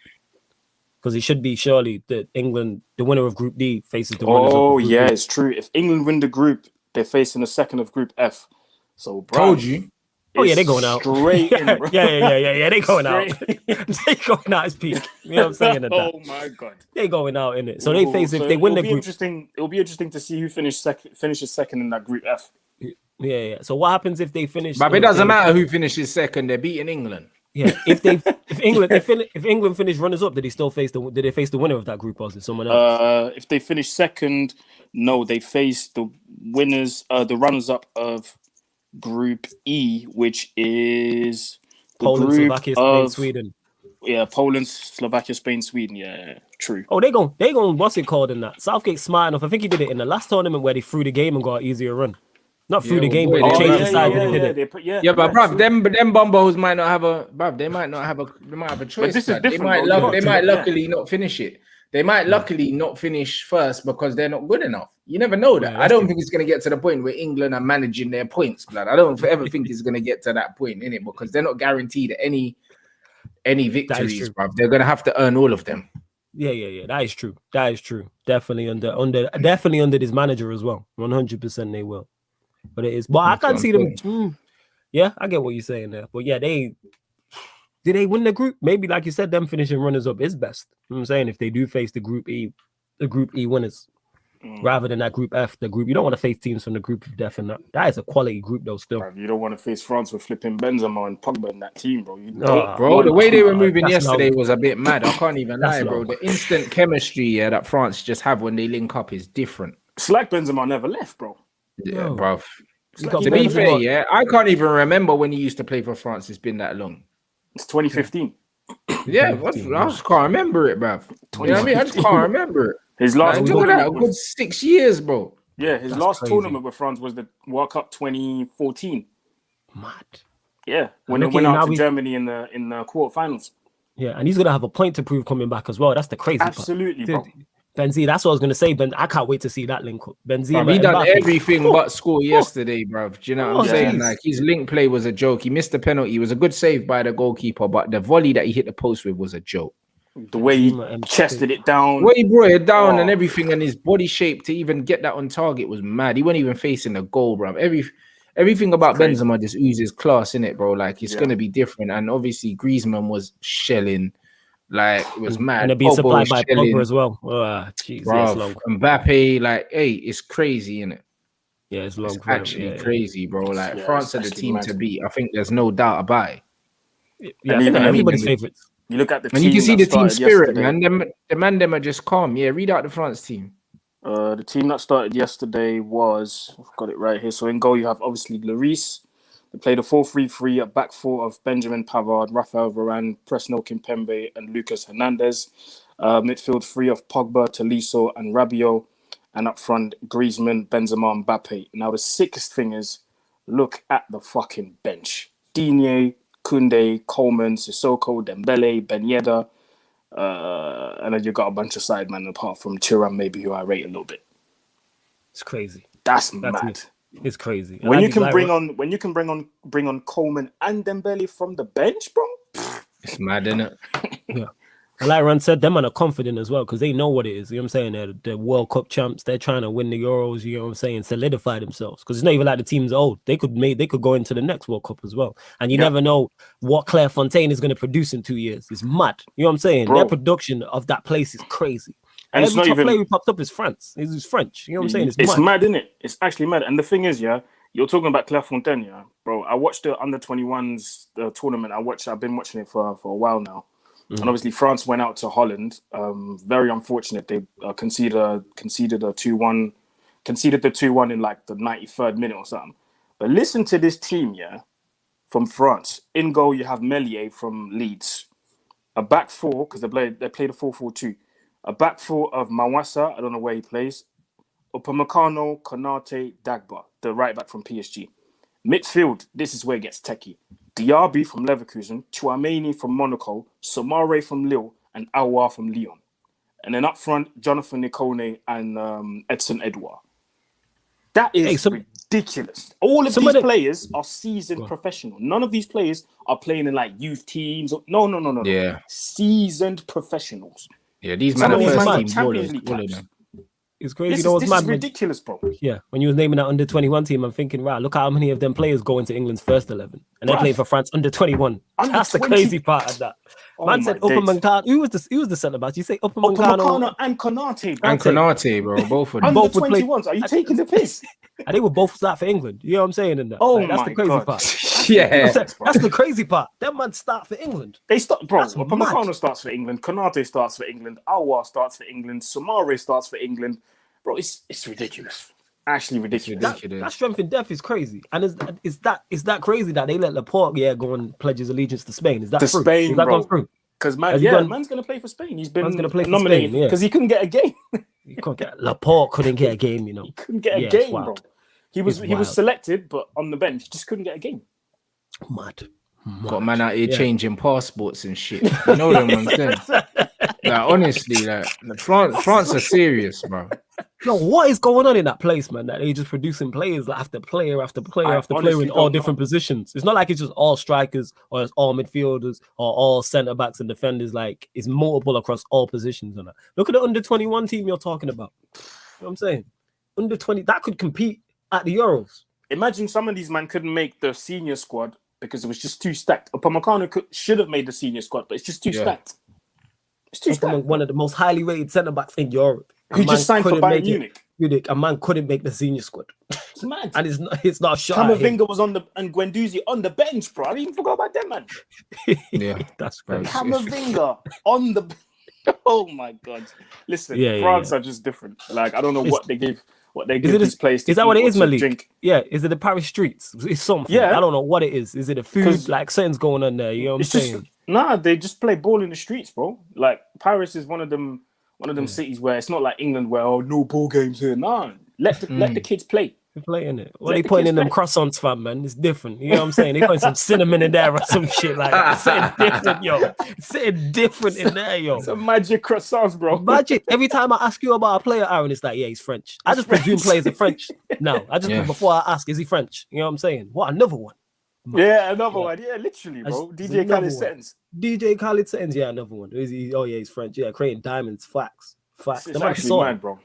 Because it should be surely that England, the winner of Group D, faces the winners of Group B. It's true. If England win the group, they're facing the second of Group F. So, bro, told you. Oh yeah, they're going out. Straight in, bro. Yeah. They're going out. They're going out as peak. You know what I'm saying? Oh my god. They're going out in it. So they face if they win the group. It'll be interesting to see who finishes second in that Group F. Yeah. So what happens if they finish? But it doesn't matter who finishes second. They're beating England. Yeah. If England finish runners up, did they face the winner of that group, or is it someone else? If they finish second, no, they face the winners, the runners up of Group E, which is the Poland, group Slovakia, Spain, Sweden. Yeah, Poland, Slovakia, Spain, Sweden. Yeah, true. Oh, they going. What's it called in that? Southgate's smart enough. I think he did it in the last tournament where they threw the game and got an easier run. Not through the well, game, boy, but they they- changed yeah, the side. yeah, and did yeah, it. they put, Yeah, but bruv, them bumbos might not have a they might have a choice. this is They different, might bro. they Yeah. might luckily not finish it. They might luckily not finish first because they're not good enough. You never know that. Yeah, I don't think it's gonna get to the point where England are managing their points, blood. I don't ever think it's gonna get to that point, innit? Because they're not guaranteed any victories, true. bruv. They're gonna have to earn all of them. Yeah. That is true. That is true. Definitely under this manager as well. 100% they will. But it is. But I can't see them. Yeah, I get what you're saying there. But yeah, did they win the group? Maybe like you said, them finishing runners up is best. You know what I'm saying? If they do face the Group E winners, rather than that Group F, the group you don't want to face teams from the Group of Death, and that is a quality group though. Still, Bruv, you don't want to face France with flipping Benzema and Pogba in that team, bro. Bro, the way they were moving that's yesterday long. was a bit mad. I can't even lie, That's bro. long. The instant chemistry that France just have when they link up is different. It's like Benzema never left, bro. Yeah, No. bruv. You got To be Benzema. fair, yeah, I can't even remember when he used to play for France. It's been that long. It's 2015. Yeah, I just can't remember it, bruv. You know what I mean? I just can't remember it. His last Like, look at that, a tournament good with, 6 years, bro. his That's last crazy. tournament with France was the World Cup 2014. Mad. Yeah, when they look went at him out now, to we- Germany in the quarterfinals. Yeah, and he's gonna have a point to prove coming back as well. That's the crazy part. Absolutely, bro. Benzema, that's what I was gonna say. I can't wait to see that link up. Benzema, Bruv, he done Mbappe. everything but score yesterday, bruv. Do you know what I'm saying? geez. Like, his link play was a joke. He missed the penalty. It was a good save by the goalkeeper, but the volley that he hit the post with was a joke. The way he Benzema and chested it down. The way he brought it down and Oh. everything, and his body shape to even get that on target was mad. He wasn't even facing the goal, bruv. Everything about crazy. Benzema just oozes class in it, bro. Like, it's Yeah. gonna be different. And obviously, Griezmann was shelling. Like, it was mad. And they're being Pogba supplied was by shelling, Pogba as well. Jeez, yeah, it's long. bruv. Mbappe, like, hey, it's crazy, innit? Yeah, it's long. It's for him. actually Yeah. crazy, bro. Like, Yeah, France it's are the actually team mad. to beat. I think there's no doubt about it. Yeah, I And think even- everybody's even- favorites. You look at the And team you can see that the team started spirit, yesterday. man. Them are just calm. Yeah, read out the France team. The team that started yesterday was, I've got it right here. So in goal, you have obviously Lloris. They played a 4-3-3 at back four of Benjamin Pavard, Rafael Varane, Presnel Kimpembe, and Lucas Hernandez. Midfield three of Pogba, Tolisso, and Rabiot. And up front, Griezmann, Benzema, and Mbappe. Now, the sickest thing is, look at the fucking bench. Digne, Koundé, Coleman, Sissoko, Dembele, Ben Yedder. And then you got a bunch of sidemen apart from Thuram, maybe, who I rate a little bit. It's crazy. That's That's mad. it. It's crazy. When you can bring on Coleman and Dembele from the bench, bro. It's mad, innit? Yeah. And like Ron said, them are confident as well because they know what it is. You know what I'm saying? They're World Cup champs. They're trying to win the Euros. You know what I'm saying? Solidify themselves because it's not even like the teams are old. They could go into the next World Cup as well. And you never know what Claire Fontaine is going to produce in 2 years. It's mad. You know what I'm saying? Bro. Their production of that place is crazy. And it's every not top even player who popped up is France. He's French. You know what I'm saying? It's mad, isn't it? It's actually mad. And the thing is, yeah, you're talking about Clairefontaine, yeah, bro. I watched the under-21s tournament. I've been watching it for a while now. And obviously France went out to Holland. Very unfortunate. They conceded a 2-1, conceded the 2-1 in like the 93rd minute or something. But listen to this team, yeah, from France. In goal, you have Meslier from Leeds. A back four, because they played a 4-4-2. A back four of Mawassa, I don't know where he plays. Upamecano, Konate, Dagba, the right back from PSG. Midfield, this is where it gets techie. Diaby from Leverkusen, Chouameni from Monaco, Somare from Lille, and Aouar from Lyon. And then up front, Jonathan Nicone and Edson Edouard. That is ridiculous. All of these players are seasoned professional. None of these players are playing in like youth teams. No. Yeah. Seasoned professionals. Yeah, these men are first team Champions ballers. League All of caps. them. It's crazy. This You know what's is mad? ridiculous, bro. Yeah, when you was naming that under 21 team, I'm thinking, wow, look how many of them players go into England's first 11, and they're playing for France under 21. That's the crazy part of that. Man said Upamecano. Who was the centre back? You say Upamecano and Konate. And Konate, bro, both of them. Under 21s. Are you taking the piss? And they would both start for England. You know what I'm saying? In that. That's the crazy part. Yeah, that's the crazy part. Them man start for England. They start, bro. Upamecano starts for England. Konate starts for England. Aouar starts for England. Somare starts for England. Bro, it's ridiculous. Actually ridiculous. That strength in depth is crazy. And is that crazy that they let Laporte go and pledge his allegiance to Spain? Is that to true? Spain, is that bro? gone through? Because man's gonna play for Spain. He's been nominated because he couldn't get a game. You can't get Laporte couldn't get a game, you know. He couldn't get a game, bro. He was selected, but on the bench, just couldn't get a game. Mad. Got man out here changing passports and shit. You know them ones then. Like honestly, like France are serious, bro. No, what is going on in that place, man? That they just producing players like after player after player after player in all different positions. It's not like it's just all strikers or it's all midfielders or all centre backs and defenders. Like it's multiple across all positions. And that. Look at the under-21 team you're talking about. You know what I'm saying? Under 20 that could compete at the Euros. Imagine some of these men couldn't make the senior squad because it was just too stacked. Upamecano should have made the senior squad, but it's just too stacked. It's too stacked. One of the most highly rated centre backs in Europe. Who just signed for Bayern Munich. A man couldn't make the senior squad. It's mad. And it's not a shot. Camavinga was on and Guendouzi on the bench, bro. I didn't even forget about them, man. Yeah, that's crazy. Camavinga on the. Oh my God! Listen, France are just different. Like I don't know what they give this place. Is that what it is, Malik? Drink. Yeah, is it the Paris streets? It's something. Yeah, I don't know what it is. Is it a food? Like something's going on there. You know what I'm saying? They just play ball in the streets, bro. Like Paris is one of them cities where it's not like England where no ball games here. Nah, let the kids play. They're playing it. What are they putting in them croissants, fam, man? It's different. You know what I'm saying? They putting some cinnamon in there or some shit like that. It's something different, yo. It's something different in there, yo. Some magic croissants, bro. Magic. Every time I ask you about a player, Aaron, it's like, yeah, he's French. I just presume players are French. No, before I ask, is he French? You know what I'm saying? What, another one? Yeah, another one. Yeah, literally, bro. DJ Khaled Settings. DJ Khaled Settings, yeah, another one. Is he? Oh, yeah, he's French. Yeah, creating diamonds. Facts. It's actually mad, bro.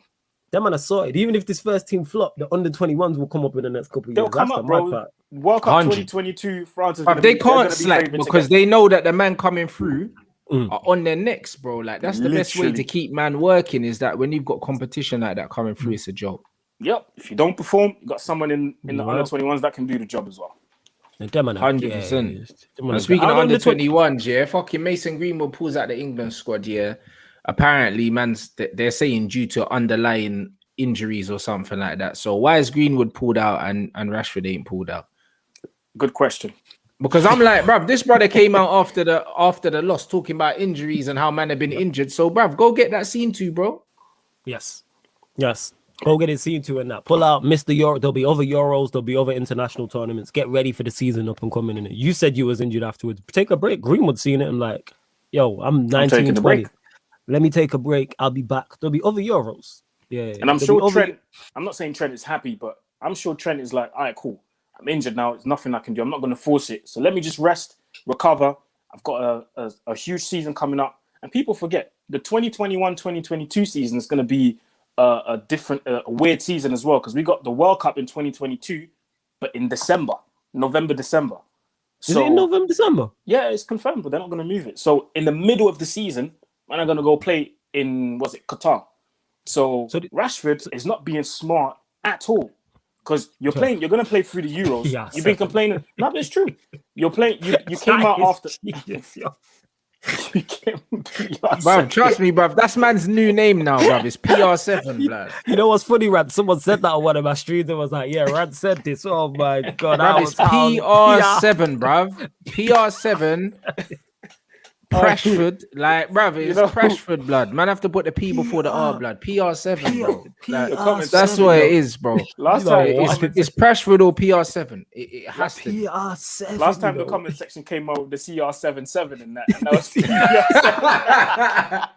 Them man are sorted. Even if this first team flop, the under-21s will come up in the next couple of years. They'll come up, bro. World Cup 2022, France is they can't slack because they know that the man coming through are on their necks, bro. Like that's the best way to keep man working is that when you've got competition like that coming through, it's a job. Yep. If you don't perform, you got someone in the under-21s that can do the job as well. 100%. Speaking of under-21s, fucking Mason Greenwood pulls out the England squad, apparently, they're saying due to underlying injuries or something like that. So why is Greenwood pulled out and Rashford ain't pulled out? Good question. Because I'm like, bruv, this brother came out after the loss talking about injuries and how man have been injured. So, bruv, go get that seen to, bro. Yes. Go get it seen to and that. Pull out, miss the Euro. There'll be other Euros. There'll be other international tournaments. Get ready for the season up and coming in it. You said you was injured afterwards. Take a break. Greenwood seen it and like, yo, I'm 19 and 20. Let me take a break. I'll be back. There'll be other Euros. Yeah. And I'm sure Trent, I'm not saying Trent is happy, but I'm sure Trent is like, all right, cool. I'm injured now. There's nothing I can do. I'm not going to force it. So let me just rest, recover. I've got a huge season coming up. And people forget the 2021-2022 season is going to be a different, weird season as well. Because we got the World Cup in 2022, but in November, December. Is it in November, December? Yeah, it's confirmed, but they're not going to move it. So in the middle of the season, man, I'm going to go play in, Qatar. So Rashford is not being smart at all. Because you're going to play through the Euros. You've been complaining. No, but it's true. You're playing, you came out after. Bruv, trust me, bruv. That's man's new name now, bruv. It's PR7, blood. You know what's funny, Rant? Someone said that on one of my streams and was like, yeah, Rant said this. Oh my God. Bruv, it's PR7, bruv. PR7. Prashford, like, bruv, it's Prashford, blood. Man, have to put the P before the R, blood. PR7, bro. Like, that's what it is, bro. Last time it's Prashford or PR7. It has to. PR7. Last time the comment section came out with the CR77 and that was PR7.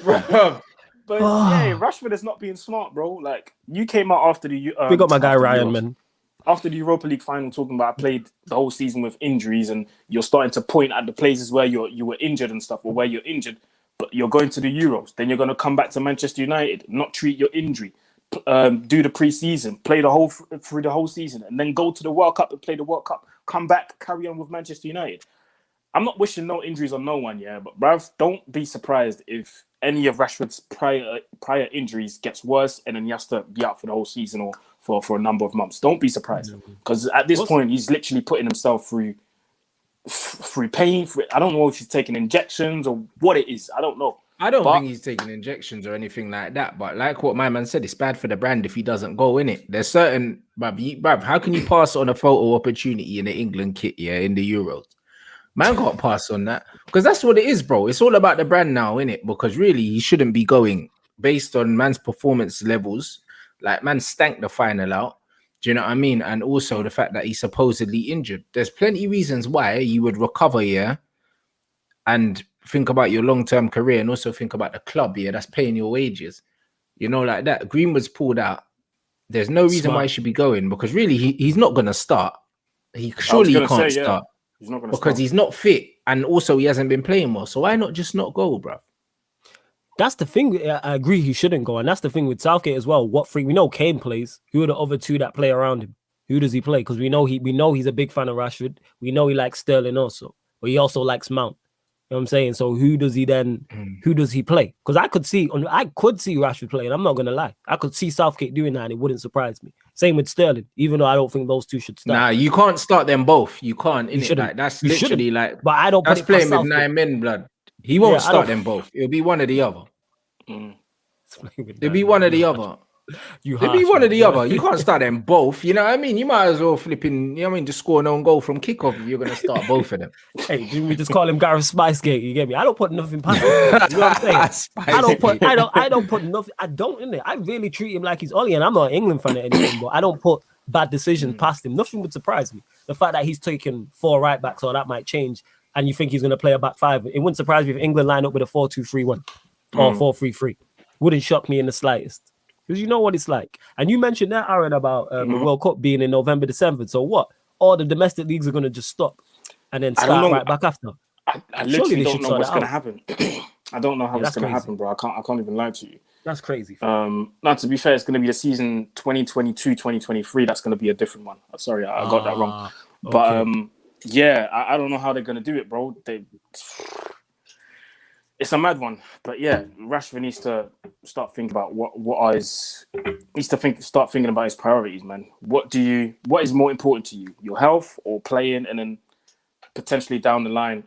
Bro. But yeah, Rashford is not being smart, bro. Like, you came out after the we got my guy Ryan, man. After the Europa League final, talking about I played the whole season with injuries, and you're starting to point at the places where you were injured and stuff, or where you're injured, but you're going to the Euros. Then you're going to come back to Manchester United, not treat your injury, do the pre-season, play through the whole season, and then go to the World Cup and play the World Cup. Come back, carry on with Manchester United. I'm not wishing no injuries on no one, but bruv, don't be surprised if any of Rashford's prior injuries gets worse, and then he has to be out for the whole season or for a number of months. Don't be surprised, because at this point he's literally putting himself through pain. I don't know if he's taking injections or what it is. I don't know. I don't think he's taking injections or anything like that. But like what my man said, it's bad for the brand if he doesn't go in it. There's certain, bruv, how can you pass on a photo opportunity in the England kit, in the Euros? Man can't pass on that, because that's what it is, bro. It's all about the brand now, innit? Because really, he shouldn't be going based on man's performance levels. Like, man stank the final out. Do you know what I mean? And also the fact that he's supposedly injured. There's plenty of reasons why you would recover, and think about your long-term career, and also think about the club, that's paying your wages. Like that. Greenwood's pulled out. There's no reason why he should be going, because really he's not going to start. He can't start. He's not going to because he's not fit, and also he hasn't been playing well. So why not just not go, bro? That's the thing. I agree he shouldn't go, and that's the thing with Southgate as well. We know Kane plays. Who are the other two that play around him? Who does he play? Because we know he's a big fan of Rashford. We know he likes Sterling also, but he also likes Mount. You know what I'm saying? So who does he play? Because I could see Rashford playing. I'm not gonna lie. I could see Southgate doing that, and it wouldn't surprise me. Same with Sterling, even though I don't think those two should start. Nah, you can't start them both. You can't. Like, that's literally like. But I don't. That's playing with 9 men, blood. He won't start them both. It'll be one or the other. It'll be one or the other. It'll be one or the other. You can't start them both. You know what I mean? You might as well flipping. You know what I mean? Just score an own goal from kickoff if you're gonna start both of them. Hey, we just call him Gareth Spicegate. You get me? I don't put nothing past him. You know what I'm saying? I don't put nothing. I don't in it. I really treat him like he's Ollie, and I'm not an England fan or anything, but I don't put bad decisions past him. Nothing would surprise me. The fact that he's taken 4 right backs, or that might change, and you think he's gonna play a back 5, it wouldn't surprise me if England line up with a 4-2-3-1 or 4-3-3. Wouldn't shock me in the slightest. Because you know what it's like. And you mentioned that, Aaron, about the World Cup being in November, December. So what? All the domestic leagues are going to just stop and then start right back after. I literally don't know what's going to happen. I don't know how it's going to happen, bro. I can't even lie to you. That's crazy. Now, to be fair, it's going to be the season 2022-2023. That's going to be a different one. Sorry, I got that wrong. But, I don't know how they're going to do it, bro. It's a mad one, but Rashford needs to start thinking about start thinking about his priorities, man. What is more important to you, your health or playing, and then potentially down the line,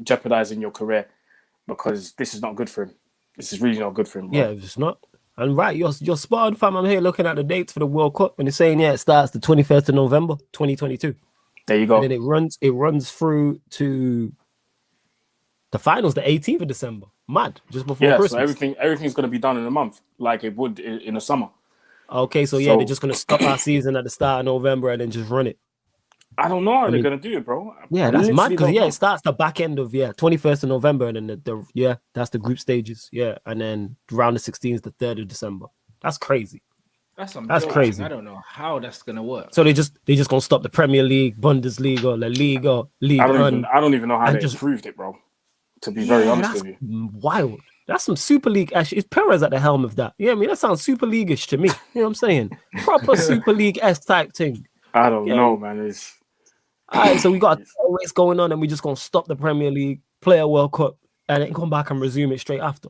jeopardizing your career, because this is not good for him. This is really not good for him, bro. Yeah, it's not. And right, you're spot on, fam. I'm here looking at the dates for the World Cup, and it's saying it starts the 21st of November, 2022. There you go. And then it runs through to the finals, the 18th of December. Mad, just before Christmas. So everything's going to be done in a month, like it would in the summer. Okay, so they're just going to stop our season at the start of November and then just run it. I don't know how they're going to do it, bro. Yeah, that's mad, because it starts the back end of 21st of November, and then that's the group stages. Yeah, and then around the 16th, the 3rd of December. That's crazy. That's crazy. I don't know how that's gonna work. So they just gonna stop the Premier League, Bundesliga, La Liga, League One. I don't even know how they improved it, bro. To be very honest with you. Wild. That's some Super League. Actually, it's Perez at the helm of that. Yeah, I mean, that sounds Super League-ish to me. You know what I'm saying? Proper Super League-esque type thing. I don't know, man. All right, so we got a race going on, and we're just going to stop the Premier League, play a World Cup, and then come back and resume it straight after.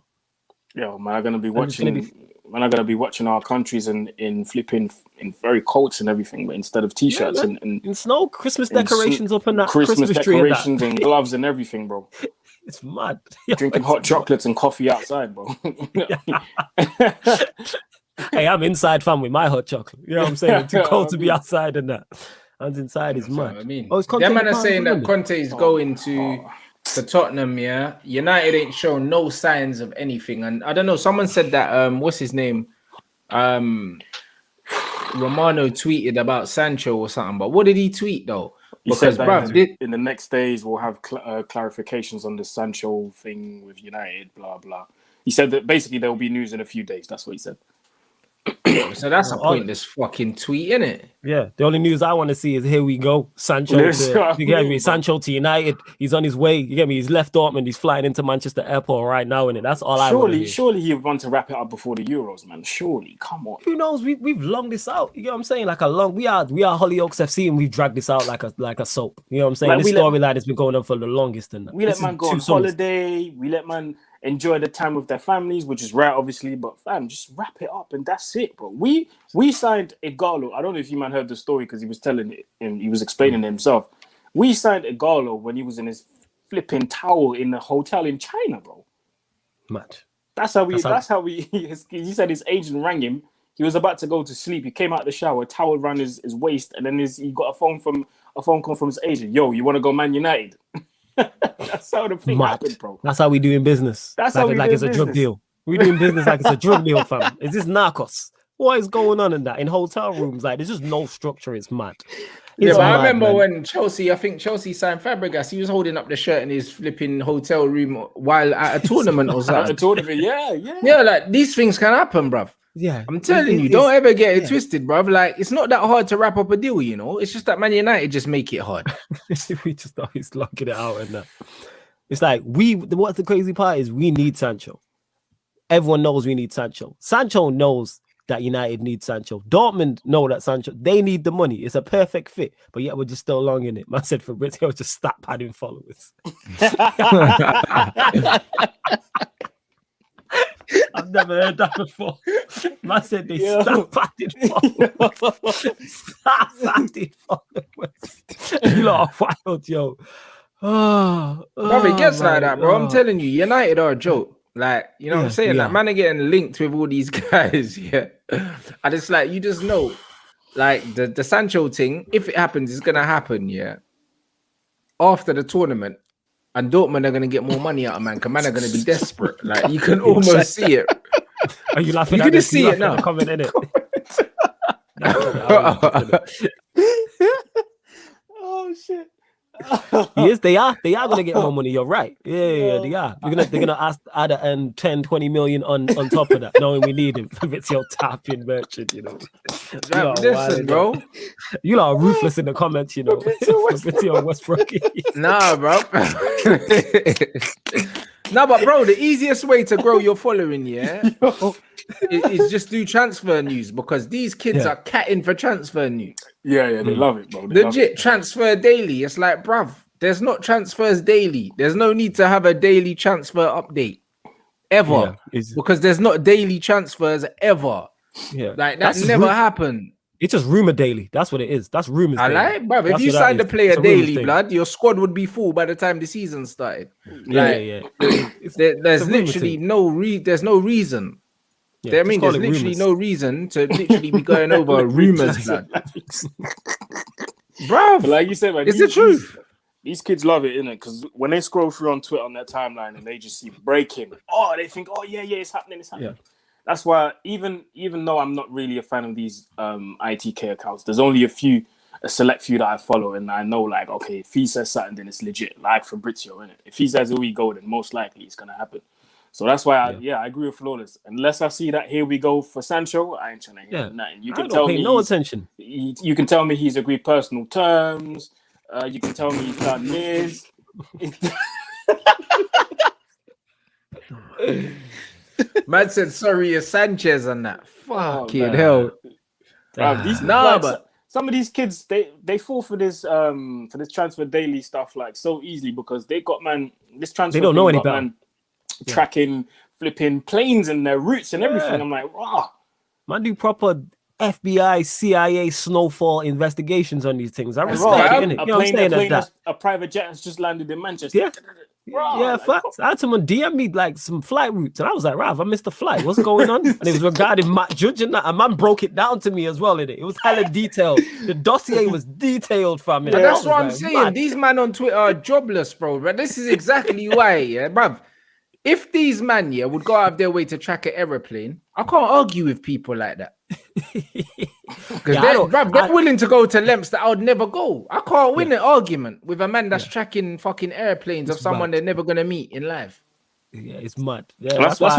Yeah, man, I'm going to be watching... When I'm gonna be watching our countries in flipping in very coats and everything, but instead of t-shirts and snow, Christmas decorations up in that Christmas decorations and gloves and everything, bro. It's mad. Drinking hot chocolates and coffee outside, bro. Hey, I'm inside, fam, with my hot chocolate. You know what I'm saying? Too cold to be outside and that. And inside is mad. I mean, them man are saying that Conte is going to Tottenham, yeah. United ain't shown no signs of anything, and I don't know. Someone said that what's his name? Romano tweeted about Sancho or something. But what did he tweet though? He said that in the next days we'll have clarifications on the Sancho thing with United. Blah blah. He said that basically there will be news in a few days. That's what he said. So that's a pointless fucking tweet, isn't it? Yeah. The only news I want to see is here we go. Sancho Sancho to United. He's on his way. You get me? He's left Dortmund. He's flying into Manchester Airport right now, innit? That's all I want to hear. Surely he would want to wrap it up before the Euros, man. Surely. Come on. Who knows? We've longed this out. You know what I'm saying? We are Hollyoaks FC, and we've dragged this out like a soap. You know what I'm saying? Like, this storyline has been going on for the longest. And we let man go on holiday. We let man enjoy the time with their families, which is rare, obviously, but fam, just wrap it up and that's it, bro. We signed Igalo. I don't know if you man heard the story because he was telling it and he was explaining it himself. We signed Igalo when he was in his flipping towel in the hotel in China, bro. Mad. That's how he said his agent rang him. He was about to go to sleep. He came out of the shower, towel around his waist, and then he got a phone call from his agent. Yo, you want to go Man United? That's how the thing happened, bro. That's how we do in business. That's how we do it's a drug deal. We doing business like it's a drug deal, fam. Is this narcos? What is going on in that? In hotel rooms, like there's just no structure. It's mad. But I remember when I think Chelsea signed Fabregas, he was holding up the shirt in his flipping hotel room while at a tournament or something. At a tournament, yeah. Yeah, like these things can happen, bruv. Yeah. I'm telling you, don't ever get it twisted, bruv. Like, it's not that hard to wrap up a deal, you know? It's just that Man United just make it hard. We just always locking it out and that. It's like, what's the crazy part is we need Sancho. Everyone knows we need Sancho. Sancho knows that United needs Sancho. Dortmund know that Sancho, they need the money. It's a perfect fit, but yet we're just still long in it. Man said Fabrizio just stop padding followers. I've never heard that before. Man said they stop padding followers. Stop padding followers. You lot are wild, yo. Bro, it gets like that, bro. I'm telling you, United are a joke. Like, you know what I'm saying? Like, man are getting linked with all these guys, And it's like, you just know, like, the Sancho thing, if it happens, it's going to happen, after the tournament. And Dortmund are going to get more money out of man, because man are going to be desperate. Like, you can almost see it. Are you laughing at this? You can see it now. Comment in it. Oh, shit. Yes, they are gonna get more money. You're right. Yeah, they are. They're gonna add 10, 20 million on top of that, knowing we need him. It's your tapping merchant, you know. Listen, bro. You lot are ruthless in the comments, you know. It's your Westbrook. Nah, bro. No, but bro, the easiest way to grow your following, is just do transfer news, because these kids are catting for transfer news. Yeah, they love it, bro. Legit transfer daily. It's like, bruv, there's not transfers daily. There's no need to have a daily transfer update ever, because there's not daily transfers ever. Yeah, like that never happened. It's just rumor daily. That's what it is. That's rumors. I like, bruv. If you signed a player daily, blood, your squad would be full by the time the season started. There's literally there's no reason. Yeah, I mean, there's literally no reason to literally be going over rumors, blood. Bro, like you said, man, it's the truth. These kids love it, innit? Because when they scroll through on Twitter on their timeline and they just see breaking, they think, it's happening. Yeah. That's why even though I'm not really a fan of these ITK accounts, there's only a select few that I follow, and I know, like, okay, if he says something, then it's legit. Like Fabrizio, innit? If he says here we go, then most likely it's gonna happen. So that's why I agree with Flawless. Unless I see that here we go for Sancho, I ain't trying to hear nothing. You can tell me no attention. You can tell me he's agreed personal terms. You can tell me he's done this. Man said sorry, Sanchez on that. Fucking hell. But some of these kids, they fall for this transfer daily stuff like so easily, because they got this transfer. They don't know any better. Tracking, flipping planes and their routes and everything. I'm like, wow. Man, do proper FBI, CIA, snowfall investigations on these things. I respect it. You know what I'm saying? A private jet has just landed in Manchester. Yeah. Facts. I had someone DM me like some flight routes, and I was like, Rav, I missed the flight. What's going on? And it was regarding Matt Judge and that. A man broke it down to me as well. It was hella detailed. The dossier was detailed for me. But that's what I'm saying. These men on Twitter are jobless, bro. But this is exactly why, bruv. If these men, would go out of their way to track an aeroplane, I can't argue with people like that. Because they're willing to go to lengths that I would never go. I can't win an argument with a man that's tracking fucking airplanes of someone they're never gonna meet in life. Yeah, it's mad. Yeah, that's what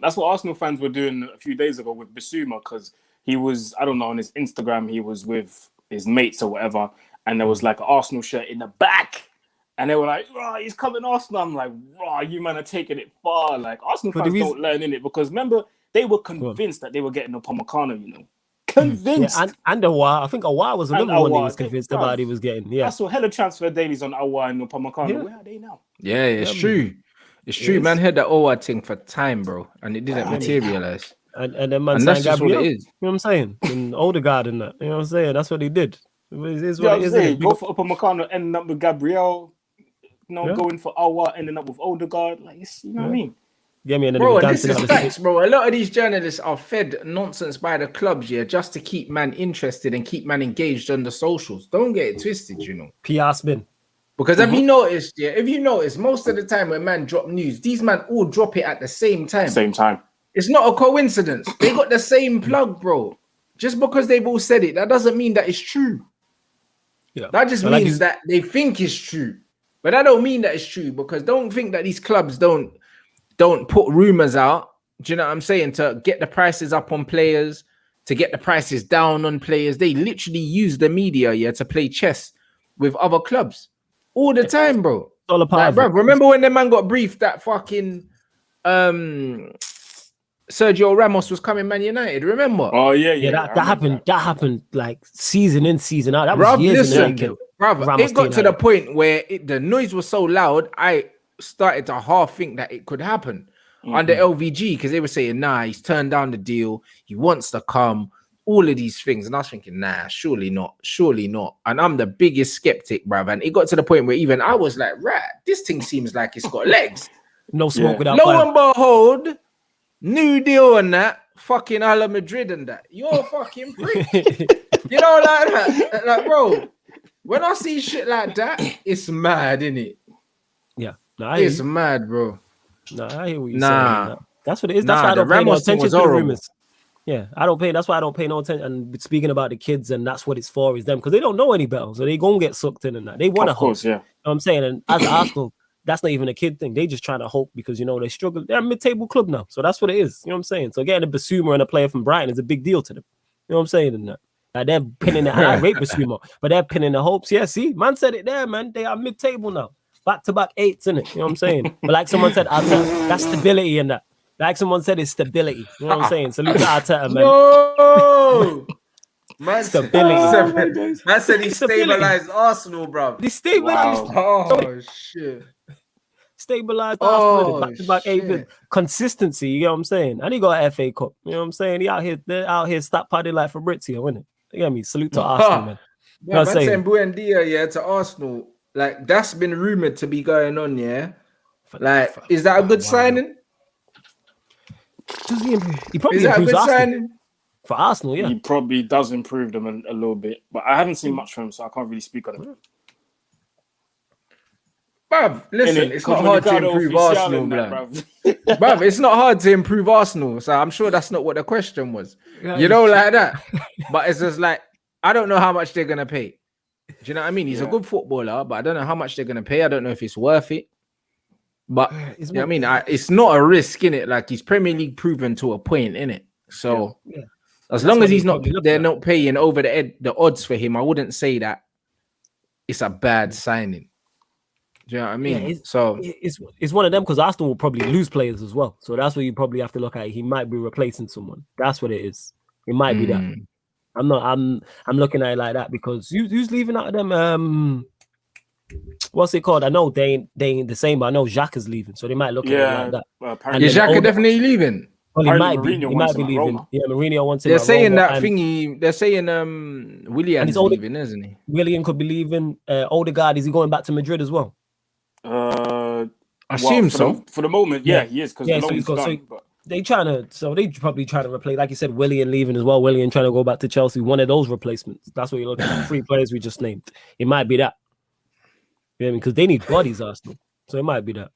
Arsenal fans were doing a few days ago with Bissouma, because he was, I don't know, on his Instagram, he was with his mates or whatever, and there was like an Arsenal shirt in the back. And they were like, he's coming Arsenal. I'm like, you man are taking it far. Like, Arsenal fans don't learn in it, because remember, they were convinced that they were getting Upamecano, you know. Convinced. Yeah, and Aouar. I think Aouar was another one he was convinced about he was getting. Yeah. I saw hella transfer dailies on Aouar and Upamecano. Yeah. Where are they now? Yeah, it's true. It's true. Man had the Aouar thing for time, bro. And it didn't materialize. And then man signed Gabriel. You know what I'm saying? And Odegaard and that. You know what I'm saying? That's what he did. It is what it is. Go for Upamecano, ending up with Gabriel. Going for Aouar, ending up with Odegaard, like, you know what I mean? Yeah, and bro, this is facts, bro. A lot of these journalists are fed nonsense by the clubs, just to keep man interested and keep man engaged on the socials. Don't get it twisted, you know. PR spin. Because have you noticed, if you notice, most of the time when man drop news, these man all drop it at the same time. Same time. It's not a coincidence. They got the same plug, bro. Just because they've all said it, that doesn't mean that it's true. Yeah. That just means that they think it's true. But I don't mean that it's true, because don't think that these clubs don't put rumors out. Do you know what I'm saying? To get the prices up on players, to get the prices down on players. They literally use the media, to play chess with other clubs all the time, bro. All a part of bro, it. remember when the man got briefed that fucking Sergio Ramos was coming Man United? Remember? Oh yeah. That happened. That happened like season in, season out. That was years in the making. Brother, it got to the point where the noise was so loud, I started to half think that it could happen under LVG, because they were saying, nah, he's turned down the deal. He wants to come. All of these things. And I was thinking, nah, surely not. And I'm the biggest skeptic, bruv. And it got to the point where even I was like, right, this thing seems like it's got legs. No smoke without Lo fire. and behold, new deal on that. Fucking a la Madrid and that. You're fucking prick. You know, like that. Like, bro, when I see shit like that, it's mad, innit? Yeah. It's mad, bro. No, I hear what you're saying. That's what it is. That's why I don't pay no Ramos attention to the horrible. rumors. Yeah, that's why I don't pay no attention. And speaking about the kids, and that's what it's for, is them, because they don't know any better. So they gonna get sucked in and that. They want to hope. Yeah. You know what I'm saying? And as Arsenal, that's not even a kid thing. They just trying to hope, because, they struggle. They're a mid-table club now. So that's what it is. You know what I'm saying? So getting a Basuma and a player from Brighton is a big deal to them. You know what I'm saying? And that. Like, they're pinning it. I rate Basuma, but they're pinning the hopes. Yeah, see, man said it there, man. They are mid-table now. Back-to-back eights, innit? You know what I'm saying? But like someone said, that's stability in that. Like someone said, it's stability. You know what I'm saying? Salute to Arteta, man. No! Man, Stability. Man said he stabilized Arsenal, bro. He stabilized. Wow. Oh, shit. Stabilized Arsenal. Back-to-back eight. Consistency, you know what I'm saying? And he got an FA Cup. You know what I'm saying? They're out here stop party like Fabrizio, isn't it? You get me? Salute to Arsenal, man. Yeah, man saying Buendia, to Arsenal. Like, that's been rumored to be going on, yeah? Like, is that a good signing? He probably improves Arsenal. For Arsenal, yeah. He probably does improve them a little bit. But I haven't seen much from him, so I can't really speak on him. Bruv, listen, it's not hard to improve Arsenal, bruv. Bruv, it's not hard to improve Arsenal. So I'm sure that's not what the question was. You know, like that. But it's just like, I don't know how much they're going to pay. Do you know what I mean? He's a good footballer, but I don't know how much they're going to pay. I don't know if it's worth it. But, you know what I mean? It's not a risk, innit? Like, he's Premier League proven to a point, innit? So, as long as he's not, they're not paying over the odds for him, I wouldn't say that it's a bad signing. Do you know what I mean? Yeah, it's one of them, because Arsenal will probably lose players as well. So that's what you probably have to look at. He might be replacing someone. That's what it is. It might be that. I'm looking at it like that, because who's leaving out of them? What's it called? I know they ain't the same, but I know Xhaka is leaving, so they might look at it like that. Is Xhaka definitely leaving? Well, he might be leaving. Roma. Yeah, Mourinho wants him. They're saying that thingy. They're saying Willian's leaving, isn't he? Willian could be leaving. Odegaard, is he going back to Madrid as well? I assume so. For the moment, yeah, he is, because the loan's done. They probably trying to replace, like you said, Willian leaving as well. Willian trying to go back to Chelsea. One of those replacements. That's what you're looking at. 3 players we just named. It might be that. You know what I mean? Because they need bodies, Arsenal. So it might be that.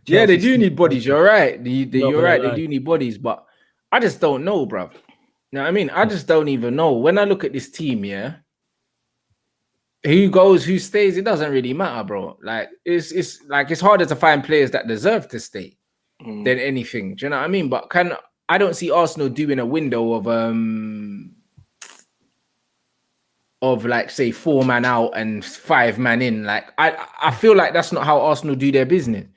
Yeah, they do need bodies. You're right. You're right. They do need bodies, but I just don't know, bruv. You know what I mean? I just don't even know. When I look at this team, yeah, who goes, who stays, it doesn't really matter, bro. Like, it's harder to find players that deserve to stay than anything. Do you know what I mean? But I don't see Arsenal doing a window of like, say, 4 man out and 5 man in. Like, I feel like that's not how Arsenal do their business. You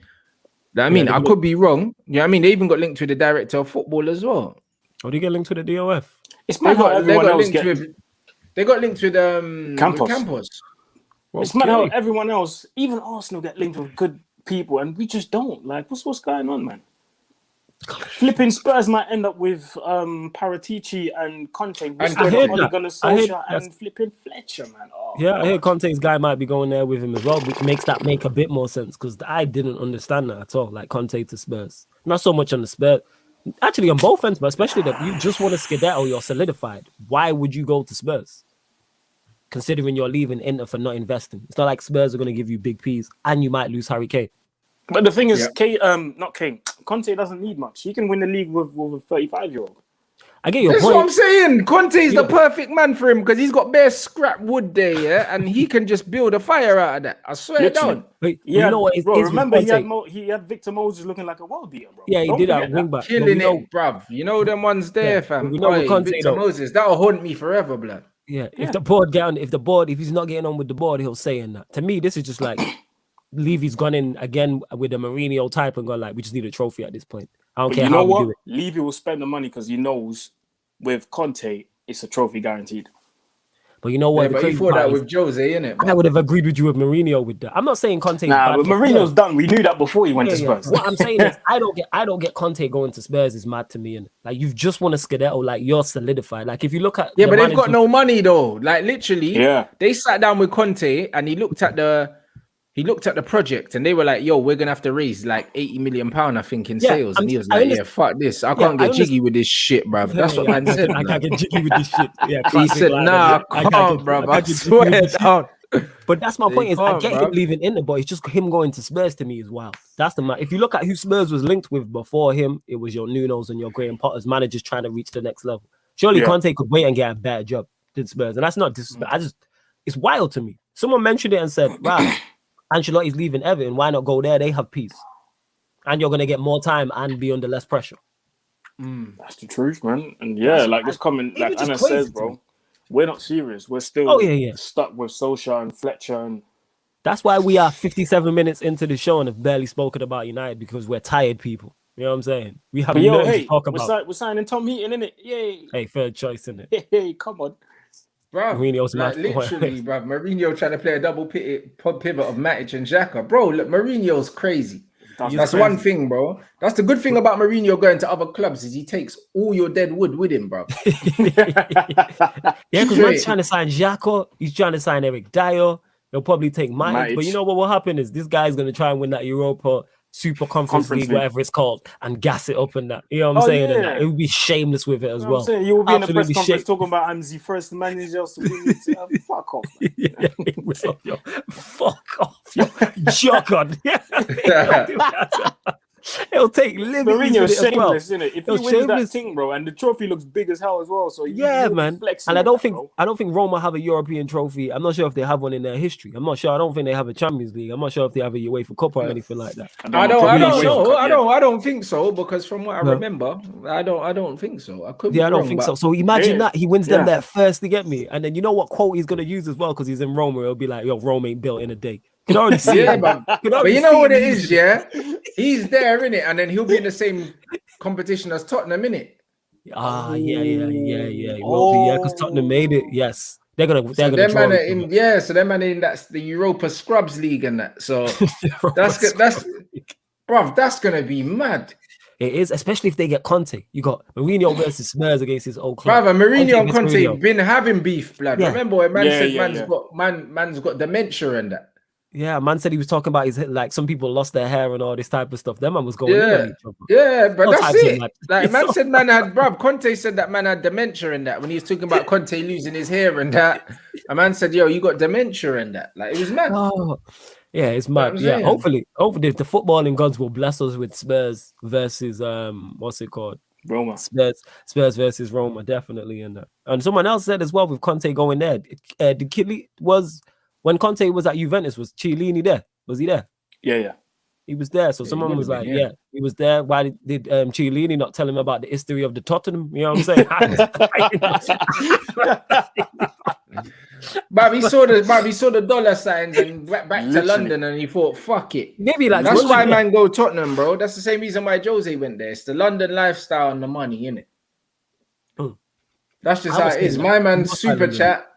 know what I mean? I could be wrong. You know what I mean? They even got linked to the director of football as well. Oh, do you get linked to the DOF? It's mad how everyone else they got linked with Campos. It's mad how everyone else, even Arsenal, get linked with good people, and we just don't. Like, what's going on, man? Flipping Spurs might end up with Paratici and Conte. And Solskjaer and flipping Fletcher, man. I hear Conte's guy might be going there with him as well, which makes that make a bit more sense, because I didn't understand that at all. Like, Conte to Spurs, not so much on the Spurs, actually on both ends, but especially that you just want to skedaddle, you're solidified. Why would you go to Spurs? considering you're leaving Inter for not investing. It's not like Spurs are going to give you big P's and you might lose Harry Kane. But the thing is, not Kane. Conte doesn't need much. He can win the league with a 35-year-old. I get your That's point. what I'm saying. Conte is the perfect man for him because he's got bare scrap wood there, yeah, and he can just build a fire out of that. I swear down. But you know what? Bro, remember he had Victor Moses looking like a world beater, bro. Yeah, he did that wing back. Killing it, bruv. You know them ones there, fam. We know with Conte, Victor Moses, that'll haunt me forever, blood. Yeah, if the board, if he's not getting on with the board, he'll say in that. To me, this is just like Levy's gone in again with a Mourinho type and gone like, we just need a trophy at this point. I don't care how we do it. Levy will spend the money because he knows with Conte, it's a trophy guaranteed. But you know what? Yeah, but he thought that with Jose, innit? I would have agreed with you with Mourinho with that. I'm not saying Conte. Nah, but Mourinho's done. We knew that before he went to Spurs. What I'm saying is, I don't get Conte going to Spurs is mad to me. And like you've just won a Scudetto, like you're solidified. Like if you look at but they've got no money though. Like literally, they sat down with Conte and he looked at the project and they were like, yo, we're gonna have to raise like £80 million, I think, in sales. And he was like, yeah, fuck this. I can't get jiggy with this shit, bruv. That's what man said. I can't get jiggy with this shit. Yeah, he said, nah, I can't, bruv. I swear down. But that's my point is I get him leaving Inter, but it's just him going to Spurs to me as well. That's the man. If you look at who Spurs was linked with before him, it was your Nuno's and your Graham Potter's managers trying to reach the next level. Surely Conte could wait and get a better job than Spurs. And that's not disrespect. It's wild to me. Someone mentioned it and said, wow, Ancelotti's leaving Everton. Why not go there? They have peace. And you're going to get more time and be under less pressure. That's the truth, man. And like this comment, like Anna says, bro, we're not serious. We're still stuck with Solskjaer and Fletcher. And that's why we are 57 minutes into the show and have barely spoken about United because we're tired people. You know what I'm saying? We have nothing to talk about. We're signing Tom Heaton, innit? Yay. Hey, third choice, innit? Hey, come on. Bro, literally, bro. Mourinho trying to play a double pivot of Matic and Xhaka. Bro, look, Mourinho's crazy. That's one thing, bro. That's the good thing about Mourinho going to other clubs is he takes all your dead wood with him, bro. Because he's trying to sign Xhaka, he's trying to sign Eric Dyer. He'll probably take Matic. But you know what will happen is this guy's going to try and win that Europa Super Conference League, whatever it's called, and gas it up and that. You know what I'm saying? Yeah. And that. It would be shameless with it as well. You will be in a press conference talking about I'm the first manager to win. Fuck off. Yo, fuck off. Yo, juggernaut. It'll take liberties. Mourinho's shameless, isn't it? If he wins that thing, bro, and the trophy looks big as hell as well. So man. And I don't think Roma have a European trophy. I'm not sure if they have one in their history. I'm not sure. I don't think they have a Champions League. I'm not sure if they have a UEFA Cup or anything like that. I don't think so because from what I remember, I don't think so. I could. I don't think so. So imagine that he wins them there first to get me, and then you know what quote he's gonna use as well because he's in Roma. It'll be like, yo, Rome ain't built in a day. You can already see it. But you know what it is, yeah? He's there, innit? And then he'll be in the same competition as Tottenham, innit? He will be, because Tottenham made it. Yes. They're gonna so them man in that's the Europa Scrubs League and that. So that's gonna be mad. It is, especially if they get Conte. You got Mourinho versus Spurs against his old club. Brother, Mourinho and Conte been having beef, blood. Yeah. Remember when man said man's got dementia and that. Yeah, man said he was talking about his like some people lost their hair and all this type of stuff. That man was going in on each other. Yeah, but that's it. Like man said, man had Conte said that man had dementia and that when he was talking about Conte losing his hair and that. A man said, "Yo, you got dementia and that." Like it was mad. Oh, yeah, it's mad. Yeah, hopefully the footballing gods will bless us with Spurs versus what's it called? Roma. Spurs versus Roma, definitely in that. And someone else said as well with Conte going there, the kid was. When Conte was at Juventus, was Chiellini there? Was he there? Yeah. He was there. So someone was like, he was there. Why did Chiellini not tell him about the history of the Tottenham? You know what I'm saying? But he saw the dollar signs and went back to London and he thought, fuck it. Maybe like that's why man go Tottenham, bro. That's the same reason why Jose went there. It's the London lifestyle and the money, innit? That's just how it is. My man super chat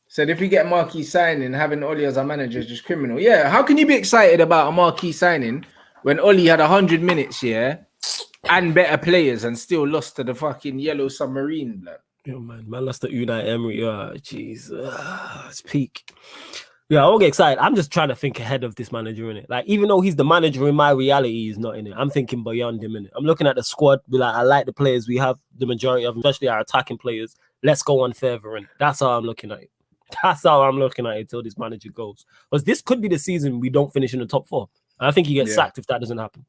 said if we get a marquee signing, having Oli as our manager is just criminal. Yeah, how can you be excited about a marquee signing when Oli had 100 minutes, and better players and still lost to the fucking yellow submarine, blood? Yeah, man lost to Unai Emery. Jeez, it's peak. Yeah, I won't get excited. I'm just trying to think ahead of this manager, innit? Like, even though he's the manager in my reality, he's not in it. I'm thinking beyond him, innit? I'm looking at the squad, be like, I like the players we have, the majority of them, especially our attacking players. Let's go on further, and that's how I'm looking at it. That's how I'm looking at it till this manager goes. Because this could be the season we don't finish in the top 4. And I think he gets sacked if that doesn't happen.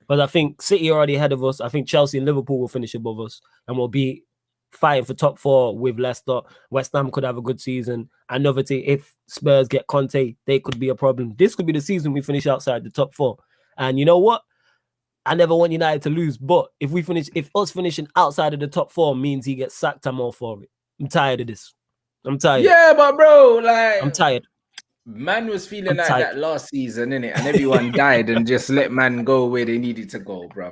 But I think City are already ahead of us. I think Chelsea and Liverpool will finish above us. And we'll be fighting for top 4 with Leicester. West Ham could have a good season. Another thing, if Spurs get Conte, they could be a problem. This could be the season we finish outside the top 4. And you know what? I never want United to lose. But if us finishing outside of the top 4 means he gets sacked, I'm all for it. I'm tired of this. I'm tired. Yeah, but bro, like I'm tired. Man was feeling like that last season, innit? And everyone died and just let man go where they needed to go, bro.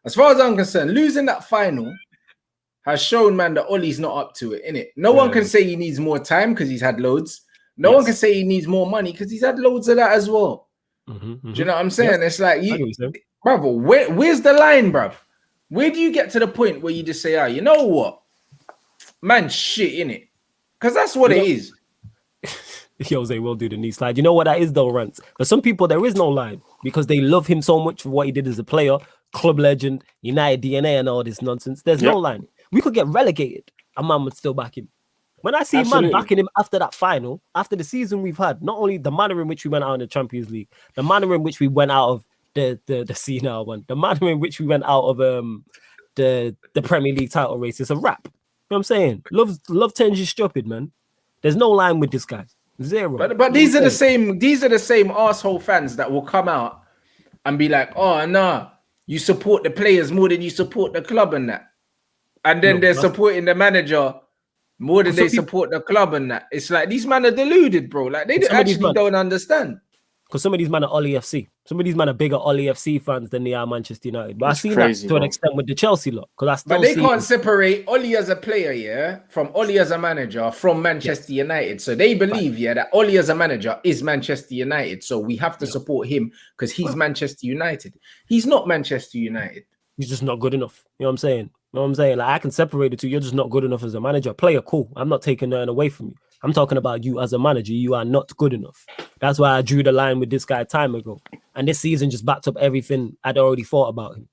As far as I'm concerned, losing that final has shown, man, that Ollie's not up to it, innit? No one can say he needs more time because he's had loads. No one can say he needs more money because he's had loads of that as well. Do you know what I'm saying? It's like, brother, where's the line, bruv? Where do you get to the point where you just say, you know what? Man, shit, innit? Because that's what it is. Jose will do the knee slide. You know what that is though, Rants? For some people, there is no line because they love him so much for what he did as a player, club legend, United DNA and all this nonsense. There's no line. We could get relegated and man would still back him. When I see man backing him after that final, after the season we've had, not only the manner in which we went out in the Champions League, the manner in which we went out of the CNL one, the manner in which we went out of the Premier League title race, it's a wrap. You know what I'm saying? Love turns you stupid, man. There's no line with this guy. Zero. But these are the same asshole fans that will come out and be like, oh nah, you support the players more than you support the club and that. And then they're supporting the manager more than they support the club and that. It's like these men are deluded, bro. Like they actually don't understand. Because some of these men are Ollie FC. Some of these men are bigger Ollie FC fans than they are Manchester United. But I've seen that to an extent with the Chelsea lot. But they can't separate Ollie as a player, from Ollie as a manager from Manchester United. So they believe, that Ollie as a manager is Manchester United. So we have to support him because he's Manchester United. He's not Manchester United. He's just not good enough. You know what I'm saying? You know what I'm saying? Like I can separate the two. You're just not good enough as a manager. Player, cool. I'm not taking nothing away from you. I'm talking about you as a manager. You are not good enough. That's why I drew the line with this guy time ago. And this season just backed up everything I'd already thought about him.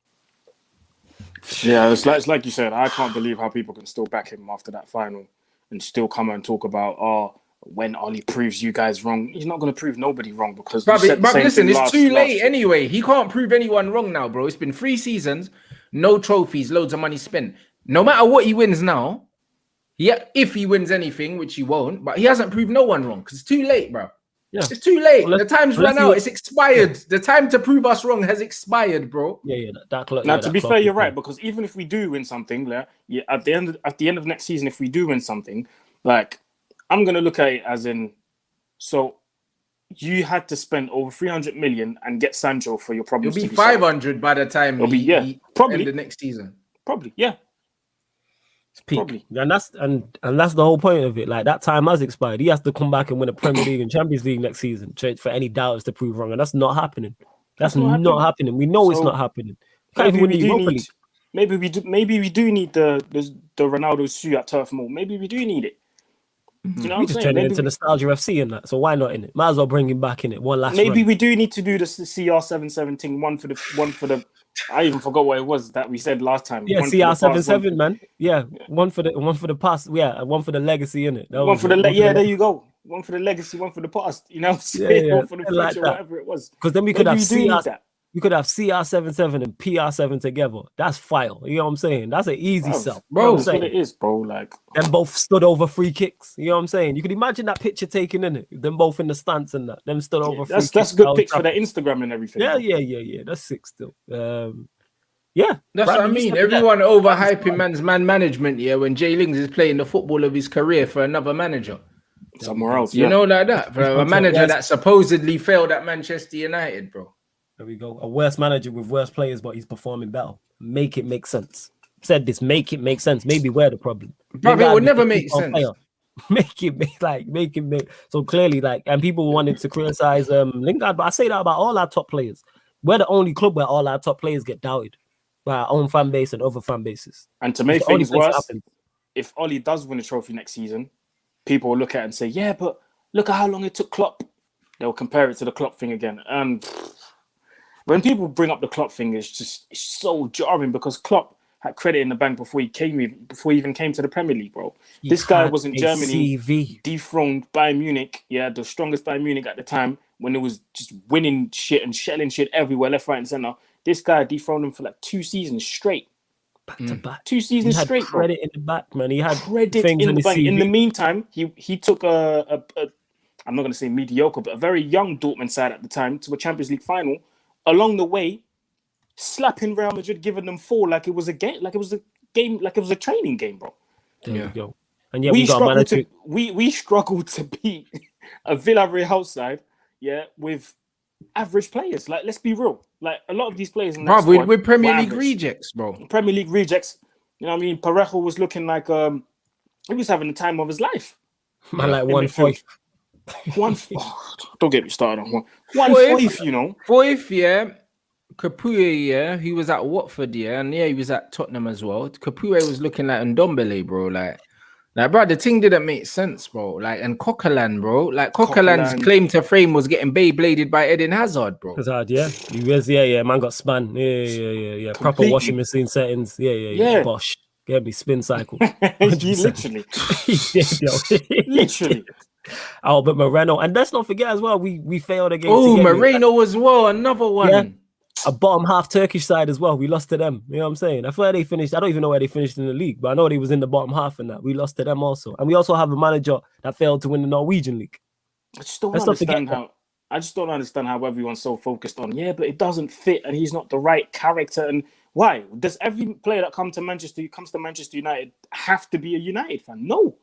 Yeah, it's like you said. I can't believe how people can still back him after that final and still come and talk about, when Ollie proves you guys wrong. He's not going to prove nobody wrong because... But listen, it's too late anyway. He can't prove anyone wrong now, bro. It's been 3 seasons, no trophies, loads of money spent. No matter what he wins now, if he wins anything, which he won't, but he hasn't proved no one wrong because it's too late, bro. Yeah. It's too late. The time's run out. It's expired. The time to prove us wrong has expired, bro. Now, to be fair, you're right, because even if we do win something, at the end of next season, if we do win something, like I'm gonna look at it as in, so you had to spend over 300 million and get Sancho for your problems. It'll be 500 by the time probably the next season. Probably, yeah. It's peak. Probably. And that's the whole point of it. Like that time has expired. He has to come back and win a Premier League and Champions League next season for any doubters to prove wrong, and that's not happening. That's not happening. We know it's not happening. Maybe we do need the Ronaldo shoe at Turf Moor. Maybe we do need it. You know, we just turn it into Nostalgia FC and that. So why not in it? Might as well bring him back in it. One last. Maybe we do need to do the CR77 thing. One for the. I even forgot what it was that we said last time. Yeah, CR77, man. Yeah, one for the past. Yeah, one for the legacy in it. One for the there you go. One for the legacy, one for the past. You know, one for the future, like whatever it was. Because then we could have CR77 and PR7 together. That's fire. You know what I'm saying? That's an easy sell. Bro, that's what it is, bro. Like them both stood over free kicks. You know what I'm saying? You could imagine that picture taken in it. Them both in the stance and that. Them stood over free kicks. That's good pics for their Instagram and everything. Yeah. That's sick still. That's what I mean. Everyone overhyping man's man management, when Jay Lings is playing the football of his career for another manager. Somewhere else. You know, like that. For a manager that supposedly failed at Manchester United, bro. There we go. A worse manager with worse players, but he's performing better. Make it make sense. Said this, make it make sense. Maybe we're the problem. But it would never make sense. Make it make. So clearly, and people wanted to criticize Lingard, but I say that about all our top players. We're the only club where all our top players get doubted by our own fan base and other fan bases. And to make things worse, if Ollie does win a trophy next season, people will look at it and say, yeah, but look at how long it took Klopp. They'll compare it to the Klopp thing again. And when people bring up the Klopp thing, it's so jarring because Klopp had credit in the bank before he even came to the Premier League, bro. This guy was in Germany, dethroned Bayern Munich. Yeah, the strongest Bayern Munich at the time when it was just winning shit and shelling shit everywhere, left, right, and center. This guy dethroned him for like 2 seasons straight. Back to back. 2 seasons straight, bro. Credit in the back, man. He had credit in the bank. In the meantime, he took a I'm not going to say mediocre, but a very young Dortmund side at the time to a Champions League final. Along the way, slapping Real Madrid, giving them 4 like it was a game, like it was a training game, bro. There you go. And yeah, we struggled to beat a Villarreal side, with average players. Like, let's be real. Like, a lot of these players in that squad we're Premier League rejects, bro. Premier League rejects. You know what I mean? Parejo was looking like he was having the time of his life. Man, like 1/5. Don't get me started on 1/5, you know. 4th, Capoue, he was at Watford, and he was at Tottenham as well. Capoue was looking like Ndombele, bro. Like, bro, the thing didn't make sense, bro. Like, and Coquelin, bro. Like, Coquelin's claim to fame was getting Beybladed by Eden Hazard, bro. Hazard, he was, man got spun. Yeah. Proper washing machine settings. Yeah. Bosh. Get me spin cycle. He literally. Literally. Oh, but Moreno, and let's not forget as well, we failed against. Oh, Moreno as well, another one. Yeah. A bottom half Turkish side as well. We lost to them. You know what I'm saying? I thought they finished. I don't even know where they finished in the league, but I know they was in the bottom half and that. We lost to them also, and we also have a manager that failed to win the Norwegian league. I just don't understand how everyone's so focused on. Yeah, but it doesn't fit, and he's not the right character. And why does every player that comes to Manchester United have to be a United fan? No.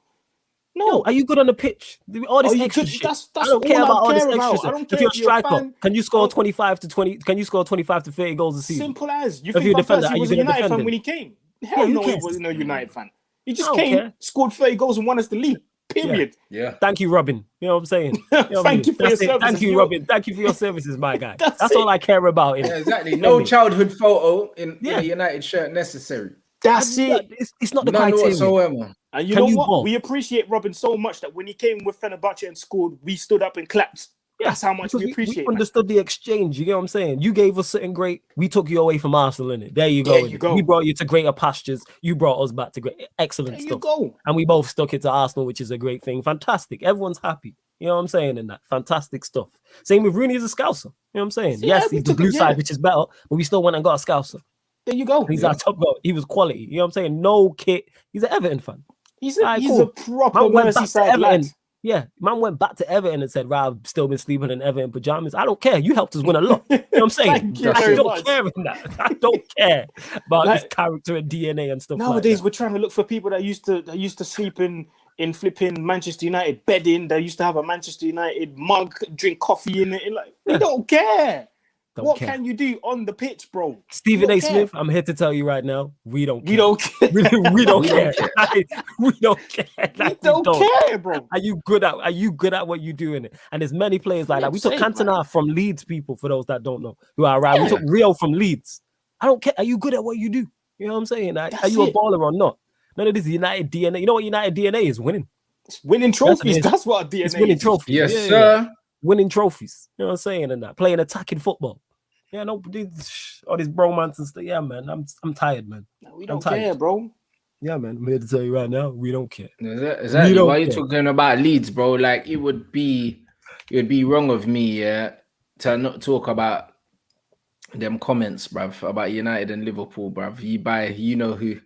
No, are you good on the pitch? All this extra shit. I don't care about all this extra stuff. If you're a striker, can you score 25 to 20? Can you score 25 to 30 goals a season? Simple as. You think Van Persie was a United fan when he came? Hell no, he wasn't a United fan. He just came, scored 30 goals and won us the league. Period. Yeah. Thank you, Robin. You know what I'm saying? Thank you for your services. Thank you, Robin. Thank you for your services, my guy. That's all I care about. Yeah, exactly. No childhood photo in a United shirt necessary. That's it. It's not the criteria. And you know what? We appreciate Robin so much that when he came with Fenerbahce and scored, we stood up and clapped. Yeah, that's how much we appreciate. We understood the exchange. You get what I'm saying? You gave us something great. We took you away from Arsenal, innit? There you go. We brought you to greater pastures. You brought us back to great, excellent stuff. There you go. And we both stuck it to Arsenal, which is a great thing. Fantastic. Everyone's happy. You know what I'm saying? In that fantastic stuff. Same with Rooney as a Scouser. You know what I'm saying? Yes, he's the blue side, which is better, but we still went and got a Scouser. There you go. He's our top goal. He was quality. You know what I'm saying? No kit. He's an Everton fan. He's a proper Merseyside lad. Yeah, man went back to Everton and said, "I've still been sleeping in Everton pajamas." I don't care. You helped us win a lot. You know what I'm saying? I don't care in that. I don't care about his character and DNA and stuff. Nowadays, we're trying to look for people that used to sleep in flipping Manchester United bedding. They used to have a Manchester United mug, drink coffee in it. Like, we don't care. What can you do on the pitch, bro? Stephen A. Smith, I'm here to tell you right now, we don't care. We don't care. we don't care. We don't care. We don't care, bro. Are you good at what you do in it? And there's many players like that. We took Cantona from Leeds, people, for those that don't know, who are around. We took Rio from Leeds. I don't care. Are you good at what you do? You know what I'm saying? Are you a baller or not? None of this United DNA. You know what United DNA is? Winning. It's winning trophies. That's what DNA is. Winning trophies. Yes, sir. Winning trophies. You know what I'm saying? And that playing attacking football. Yeah, no, all this bromance and stuff. Yeah, man, I'm tired, man. No, we don't care, bro. Yeah, man, I'm here to tell you right now, we don't care. Exactly. Why you talking about Leeds, bro? Like, it would be wrong of me, to not talk about them comments, bruv, about United and Liverpool, bruv. You know who?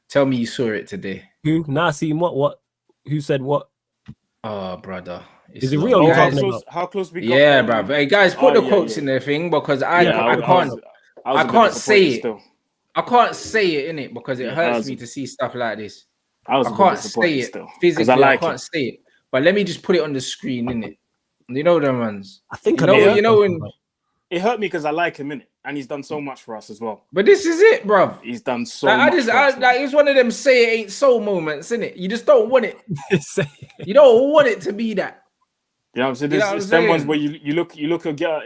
Tell me you saw it today. Who? Nah, seen what? Who said what? Oh, brother. Is it real? How close we got? Yeah, bruv. Hey, guys, put the quotes in their thing because I can't say it. Still. I can't say it in it because it hurts me to see stuff like this. I can't say it physically. I can't say it. But let me just put it on the screen, in it. You know them ones. I think you know when it hurt me because I like him in it, and he's done so much for us as well. But this is it, bruv. He's done so much. It's one of them say it ain't so moments, innit? You just don't want it. You don't want it to be that. You know what I'm saying? It's them ones where you look a girl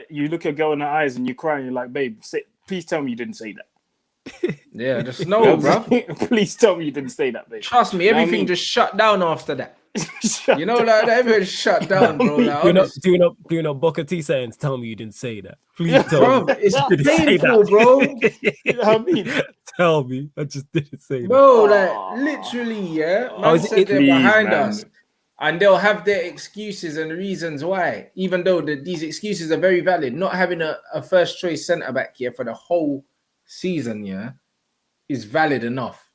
in the eyes and you cry and you're like, babe, please tell me you didn't say that. Yeah, just no, bro. Please tell me you didn't say that, babe. Trust me, everything just shut down after that. You know, like everyone's shut down, bro. Like, doing a Booker T sayings. Tell me you didn't say that. Please tell me. It's painful, bro. You know what I mean? Tell me. I just didn't say bro, that. like literally, yeah. Man said they're Please, behind man. us. And they'll have their excuses and reasons why, even though these excuses are very valid. Not having a first choice centre back here for the whole season, yeah, is valid enough.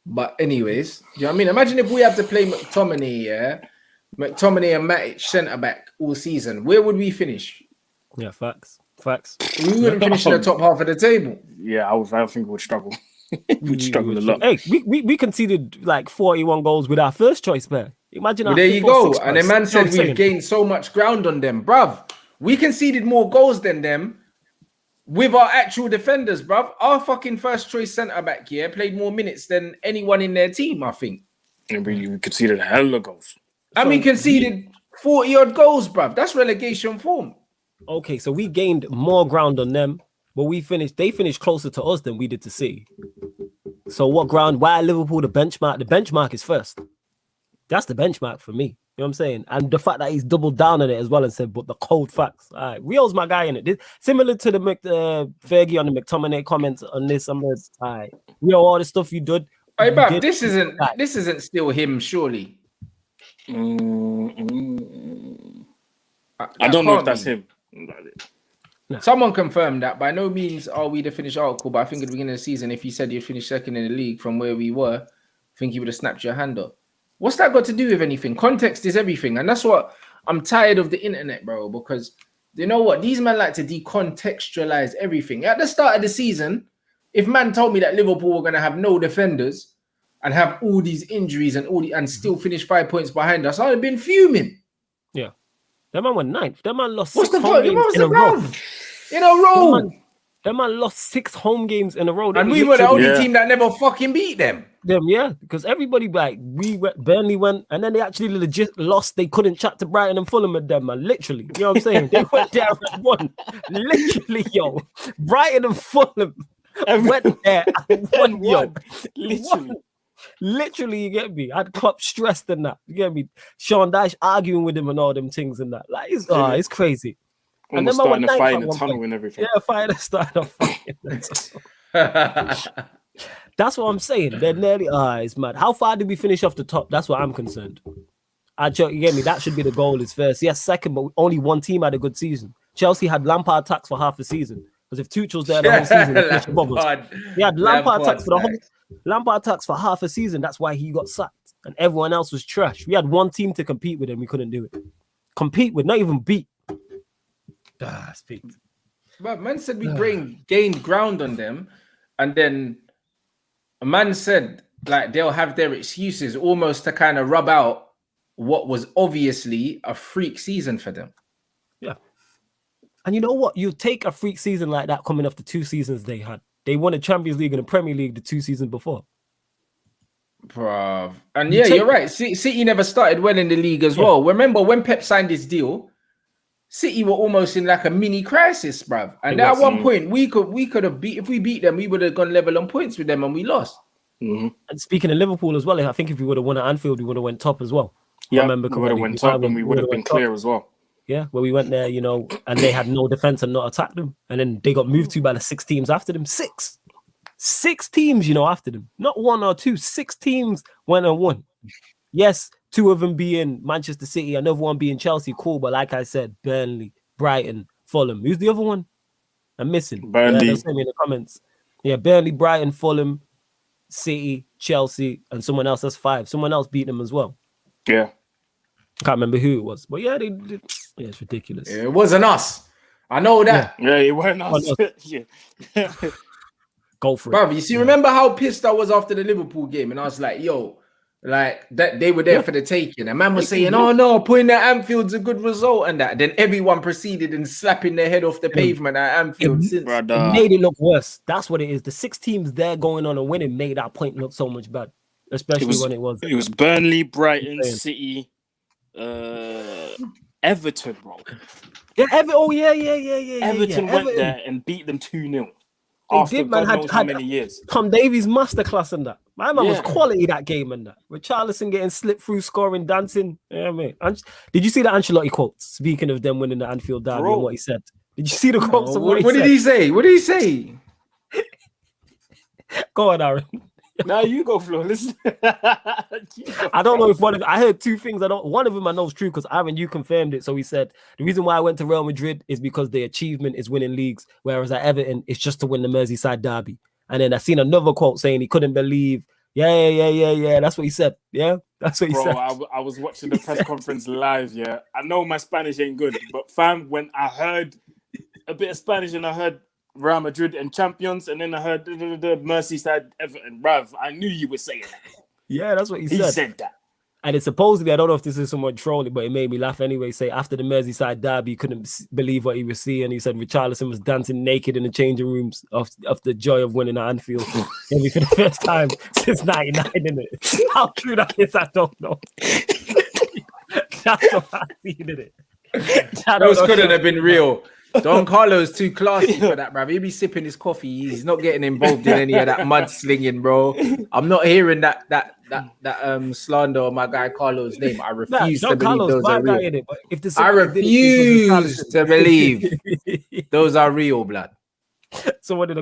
But anyways, do you know what I mean? Imagine if we had to play McTominay, yeah, McTominay and Matic centre back all season. Where would we finish? Yeah, facts. We wouldn't finish in the top half of the table. Yeah, I think we would struggle. We'd struggle a lot. Hey, we conceded like 41 goals with our first choice player. Imagine. Well, there you go. And the man said we've gained so much ground on them, bruv. We conceded more goals than them with our actual defenders, bruv. Our fucking first choice centre back here played more minutes than anyone in their team, I think. And we conceded a hell of goals. And we conceded 40 odd goals, bruv. That's relegation form. Okay, so we gained more ground on them, but they finished closer to us than we did to City. So what ground? Why Liverpool the benchmark? The benchmark is first. That's the benchmark for me. You know what I'm saying? And the fact that he's doubled down on it as well and said, but the cold facts. All right, Rio's my guy in it. Similar to the Fergie on the McTominay comments on this. All right, Rio, all the stuff you did. Hey, bruv, this isn't still him, surely. I don't know if that's him. No. Someone confirmed that. By no means are we the finished article, but I think at the beginning of the season, if you said you finished second in the league from where we were, I think you would have snapped your hand up. What's that got to do with anything? Context is everything. And that's what I'm tired of the internet, bro, because you know what? These men like to decontextualize everything. At the start of the season, if man told me that Liverpool were going to have no defenders and have all these injuries and still finish 5 points behind us, I'd have been fuming. Yeah. That man went ninth. That man lost What's 6 the home games in a row. In a row. That man lost 6 home games in a row. And we were the only team that never fucking beat them. Yeah, because everybody Burnley went, and then they actually legit lost. They couldn't chat to Brighton and Fulham with them, man. Literally, you know what I'm saying? They went there and won. Literally, yo, Brighton and Fulham went there and won, yo. Literally, you get me? I had Klopp stressed in that. You get me? Sean Dyche arguing with him and all them things and that. Like, it's crazy. And then starting a fight in the tunnel and everything. Yeah, starting a fight in the tunnel. That's what I'm saying. They're nearly, it's mad. How far did we finish off the top? That's what I'm concerned. You get me? That should be the goal is first. Yes, second, but only one team had a good season. Chelsea had Lampard tax for half the season. Because if Tuchel's there the whole season, he had Lampard tax for the whole Lampard tax for half a season. That's why he got sacked. And everyone else was trash. We had one team to compete with and we couldn't do it. Compete with, not even beat. Speak. But man said we gained ground on them, and then a man said like they'll have their excuses almost to kind of rub out what was obviously a freak season for them. Yeah. And you know what? You take a freak season like that coming off the 2 seasons they had. They won the Champions League and the Premier League the 2 seasons before. Bruv. And yeah, you're right. City never started well in the league as well. Remember when Pep signed his deal, City were almost in like a mini crisis, bruv. And at one point, we could have beat, if we beat them, we would have gone level on points with them and we lost. Mm-hmm. And speaking of Liverpool as well, I think if we would have won at Anfield, we would have went top as well. Yeah, we would have went top and we would have been clear as well. Yeah, where we went there, you know, and they had no defense and not attacked them. And then they got moved to by the 6 teams after them. 6 teams, you know, after them. Not 1 or 2. 6 teams went and won. Yes, 2 of them being Manchester City, another one being Chelsea. Cool, but like I said, Burnley, Brighton, Fulham. Who's the other one? I'm missing. Burnley. Yeah, send me in the comments. Yeah, Burnley, Brighton, Fulham, City, Chelsea, and someone else. That's 5. Someone else beat them as well. Yeah. Can't remember who it was, but yeah, they did. Yeah, it's ridiculous. It wasn't us. I know that. Yeah, it wasn't us. Yeah. Go for it. Bruv, you see, remember how pissed I was after the Liverpool game? And I was like, yo, like that they were there for the taking. And man was saying, oh no, putting at Anfield's a good result and that. Then everyone proceeded in slapping their head off the pavement at Anfield. It made it look worse. That's what it is. The 6 teams there going on and winning made that point look so much bad. Especially when it was. It was Burnley, Brighton, City, Everton, bro. Yeah, Everton went there and beat them 2-0. after did, man. God knows how many years. Tom Davies masterclass in that. My man was quality that game and that. Richarlison getting slipped through, scoring, dancing. Yeah, mate. Did you see the Ancelotti quote? Speaking of them winning the Anfield derby and what he said. Did you see the quotes of what he said? What did he say? What did he say? Go on, Aaron. Now you go, Flo. Listen. I don't know if I heard two things. One of them I know is true because Aaron, you confirmed it. So he said the reason why I went to Real Madrid is because the achievement is winning leagues, whereas at Everton it's just to win the Merseyside derby. And then I seen another quote saying he couldn't believe. Yeah. That's what he said. Yeah, that's what he said. I was watching the press conference live. Yeah, I know my Spanish ain't good, but fam, when I heard a bit of Spanish and I heard Real Madrid and champions, and then I heard the Merseyside Everton, bruv, I knew you were saying that. Yeah, that's what he said. He said that. And it's supposedly, I don't know if this is someone trolling, but it made me laugh anyway. Say after the Merseyside derby, he couldn't believe what he was seeing. He said Richarlison was dancing naked in the changing rooms of the joy of winning at Anfield. Maybe for the first time since '99, isn't it? How true that is, I don't know. That's what I seen, isn't it? Those couldn't have been real. Don Carlo's too classy for that, bro. He'll be sipping his coffee. He's not getting involved in any of that mudslinging, bro. I'm not hearing that slander on my guy Carlo's name. I refuse to believe those are real. I refuse to believe those are real, blood. So what did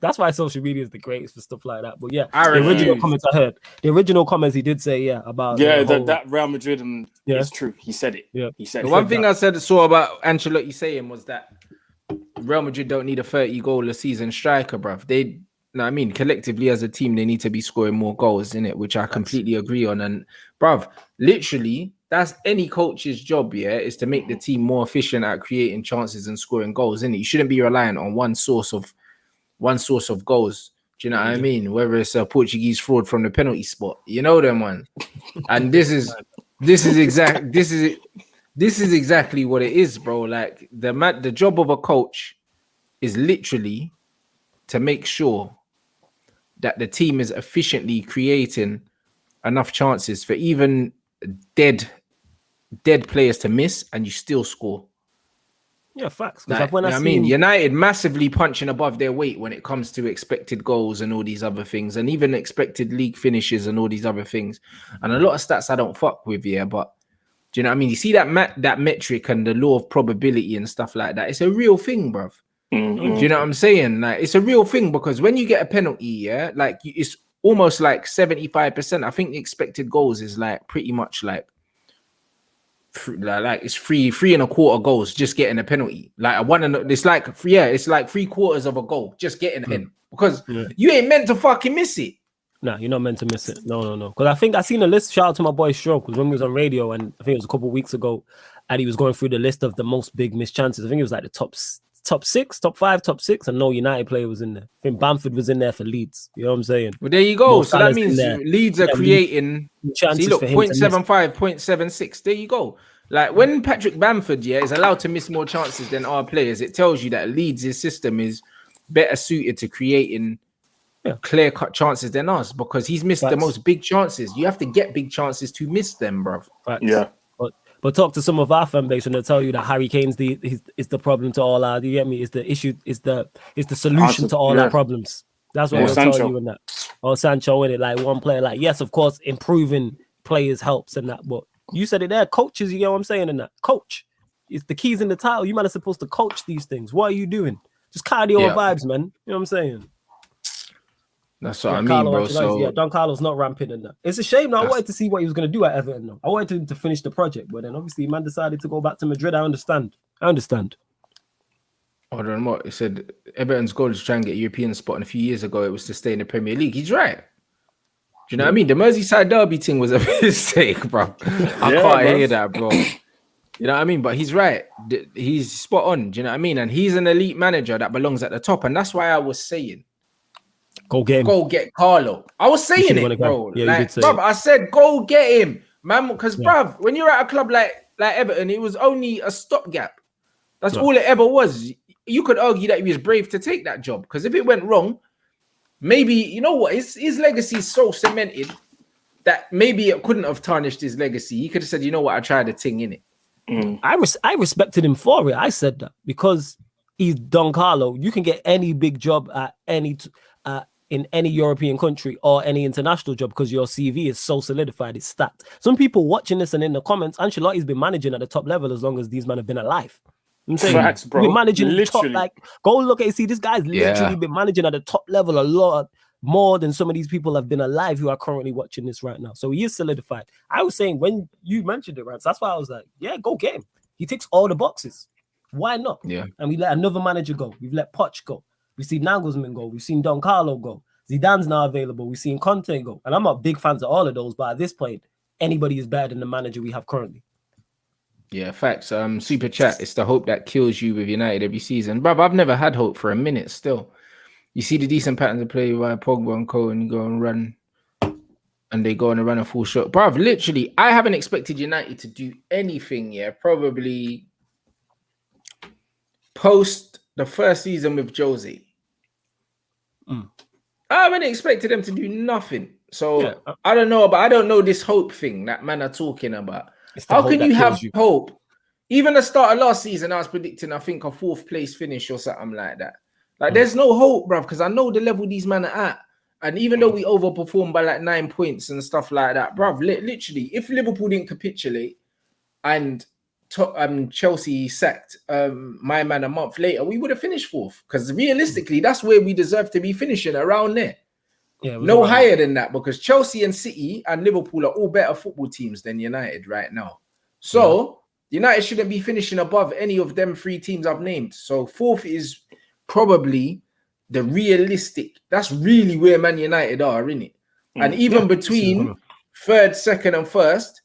that's why social media is the greatest for stuff like that. But yeah, the original comments I heard. The original comments he did say, about that Real Madrid and it's true. He said it. Yeah, he said the one thing I saw about Ancelotti saying was that Real Madrid don't need a 30-goal a season striker, bruv. Collectively as a team, they need to be scoring more goals, innit? Which I completely agree on. And bruv, literally, that's any coach's job, is to make the team more efficient at creating chances and scoring goals, innit? You shouldn't be reliant on one source of goals. Do you know what I mean? Whether it's a Portuguese fraud from the penalty spot, you know them one. And this is exactly what it is, bro. Like the job of a coach is literally to make sure that the team is efficiently creating enough chances for even dead players to miss and you still score. Yeah, facts. United massively punching above their weight when it comes to expected goals and all these other things, and even expected league finishes and all these other things. And a lot of stats I don't fuck with, but do you know what I mean? You see that metric and the law of probability and stuff like that. It's a real thing, bruv. Mm-hmm. Do you know what I'm saying? Like, it's a real thing because when you get a penalty, like it's almost like 75%. I think the expected goals is like pretty much like it's 3.25 goals just getting a penalty. It's like 3/4 of a goal just getting in because you ain't meant to fucking miss it. Nah, you're not meant to miss it. No. Because I think I seen a list. Shout out to my boy Stroke, because when we was on radio, and I think it was a couple of weeks ago, and he was going through the list of the most big missed chances. I think it was like the top 6, top 5, top 6, and no United player was in there. I think Bamford was in there for Leeds. You know what I'm saying? Well, there you go. So that means Leeds are creating chances. See, look, 0.75, 0.76. There you go. Like when Patrick Bamford, is allowed to miss more chances than our players, it tells you that Leeds' system is better suited to creating clear-cut chances than us because he's missed the most big chances. You have to get big chances to miss them, bruv. Yeah. But talk to some of our fan base and they'll tell you that Harry Kane's is the problem to all our. Do you get me? Is the issue? Is the solution to all our problems? That's what they'll tell you in that. Or Sancho in it, like one player. Like yes, of course, improving players helps and that. But you said it there, coaches. You get what I'm saying in that. Coach, it's the keys in the title. You might have supposed to coach these things. What are you doing? Just cardio vibes, man. You know what I'm saying? That's what I mean, bro. So Don Carlos not ramping in that. It's a shame. Now I wanted to see what he was going to do at Everton. Though. I wanted him to finish the project, but then obviously man decided to go back to Madrid. I understand. Hold on, what? It said Everton's goal is to try and get a European spot, and a few years ago it was to stay in the Premier League. He's right. Do you know what I mean? The Merseyside derby thing was a mistake, bro. I can't hear that, bro. You know what I mean? But he's right. He's spot on. Do you know what I mean? And he's an elite manager that belongs at the top, and that's why I was saying, go get Carlo. I was saying it, bro. Yeah, like, bruv, I said, go get him, man. Because, bruv, when you're at a club like Everton, it was only a stopgap. That's all it ever was. You could argue that he was brave to take that job. Because if it went wrong, maybe, you know what? His legacy is so cemented that maybe it couldn't have tarnished his legacy. He could have said, you know what? I tried a thing in it. I respected him for it. I said that because he's Don Carlo, you can get any big job at in any European country or any international job because your CV is so solidified, it's stacked. Some people watching this and in the comments, Ancelotti's been managing at the top level as long as these men have been alive. I'm saying, facts, bro. Been managing Literally. top, like, go look at, see, this guy's literally been managing at the top level a lot more than some of these people have been alive who are currently watching this right now. So he is solidified. I was saying when you mentioned it, Rants, that's why I was like, yeah, go get him. He ticks all the boxes. Why not? Yeah. And we let another manager go. We've let Poch go. We've seen Nagelsmann go. We've seen Don Carlo go. Zidane's now available. We've seen Conte go. And I'm not big fans of all of those, but at this point, anybody is better than the manager we have currently. Yeah, facts. Super chat. It's the hope that kills you with United every season. Bruv, I've never had hope for a minute still. You see the decent patterns of play by Pogba and Co. and you go and run. And they go on and run a full shot. Bruv, literally, I haven't expected United to do anything, probably post the first season with Jose. I haven't expected them to do nothing. So I don't know, but I don't know this hope thing that man are talking about. How can you have hope? Even the start of last season, I was predicting, I think, a 4th place finish or something like that. Like, there's no hope, bruv, because I know the level these men are at. And even though we overperformed by like 9 points and stuff like that, bruv, literally, if Liverpool didn't capitulate and Chelsea sacked my man a month later, we would have finished 4th. Because realistically, that's where we deserve to be finishing, around there. Yeah, no higher than that, because Chelsea and City and Liverpool are all better football teams than United right now. So United shouldn't be finishing above any of them 3 teams I've named. So 4th is probably the realistic. That's really where Man United are, isn't it? And even between 3rd, 2nd, and 1st,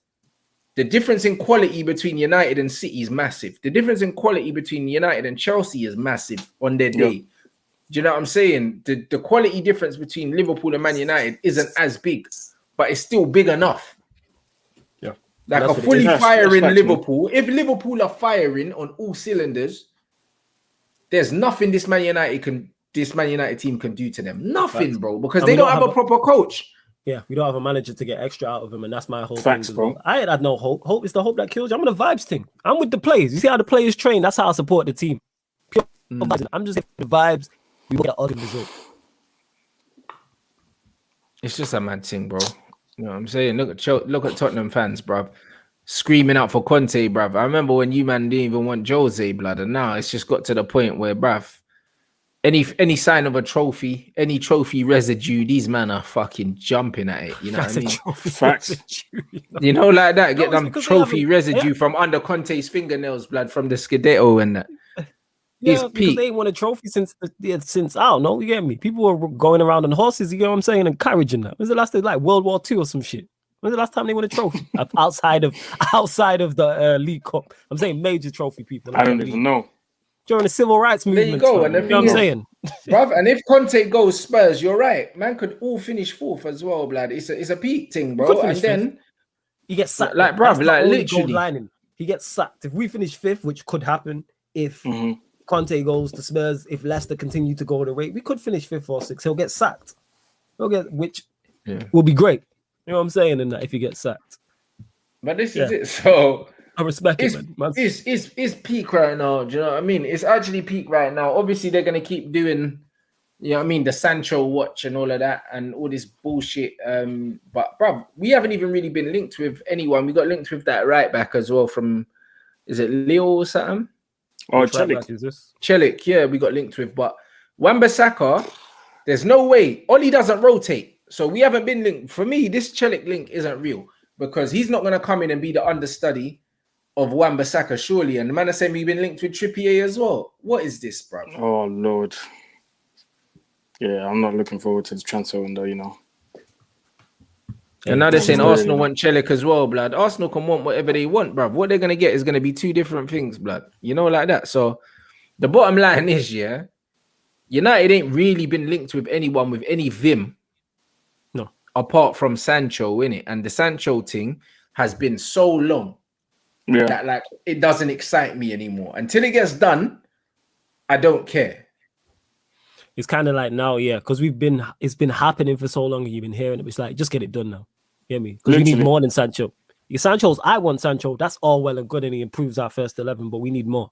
the difference in quality between United and City is massive. The difference in quality between United and Chelsea is massive on their day. Do you know what I'm saying? The quality difference between Liverpool and Man United isn't as big, but it's still big enough. Yeah. Like a fully firing Liverpool. If Liverpool are firing on all cylinders, there's nothing this Man United team can do to them. Nothing, bro, because they don't have a proper coach. Yeah, we don't have a manager to get extra out of him, and that's my whole thing. Bro. I ain't had no hope. Hope is the hope that kills you. I'm on the vibes thing. I'm with the players. You see how the players train? That's how I support the team. I'm just the vibes. We get an ugly result. It's just a mad thing, bro. You know what I'm saying? Look at Tottenham fans, bro, screaming out for Conte, bro. I remember when you man didn't even want Jose, blood, and now it's just got to the point where, bruv, any sign of a trophy, any trophy residue, these men are fucking jumping at it. You know what I mean? Facts. You know, like that. Get them trophy residue from under Conte's fingernails, blood, from the Scudetto and that. Yeah, because they ain't won a trophy since I don't know. You get me? People were going around on horses. You know what I'm saying? And carriage and that. When's the last time, like World War II or some shit? When's the last time they won a trophy outside of the League Cup? I'm saying major trophy people. I don't even know. During the civil rights movement. There you go. You know what I'm saying? Bruv, and if Conte goes Spurs, you're right. Man could all finish 4th as well, blood. It's a peak thing, bro. And then he gets sacked. Like, bruv, like literally. He gets sacked. If we finish 5th, which could happen if Conte goes to Spurs, if Leicester continue to go the rate, we could finish 5th or 6th. He'll get sacked. Which will be great. You know what I'm saying? And that if he gets sacked. But this is it. So I respect it, man. It's peak right now. Do you know what I mean? It's actually peak right now. Obviously, they're gonna keep doing, you know what I mean, the Sancho watch and all of that and all this bullshit. But bruv, we haven't even really been linked with anyone. We got linked with that right back as well from, is it Leo or something? Oh, Chelik, yeah, we got linked with. But Wan-Bissaka, there's no way. Oli doesn't rotate. So we haven't been linked. For me, this Chelik link isn't real because he's not going to come in and be the understudy of Wan-Bissaka, surely. And the man is saying we've been linked with Trippier as well. What is this, bro? Oh, Lord. Yeah, I'm not looking forward to the transfer window, you know. And now they're saying Arsenal want Chelik as well, blood. Arsenal can want whatever they want, bruv. What they're going to get is going to be 2 different things, blood. You know, like that. So the bottom line is, United ain't really been linked with anyone with any vim. No. Apart from Sancho, innit? And the Sancho thing has been so long that, like, it doesn't excite me anymore. Until it gets done, I don't care. It's kind of like now, because it's been happening for so long and you've been hearing it. It's like, just get it done now. You hear me? Because we need more than Sancho. I want Sancho. That's all well and good and he improves our first 11, but we need more.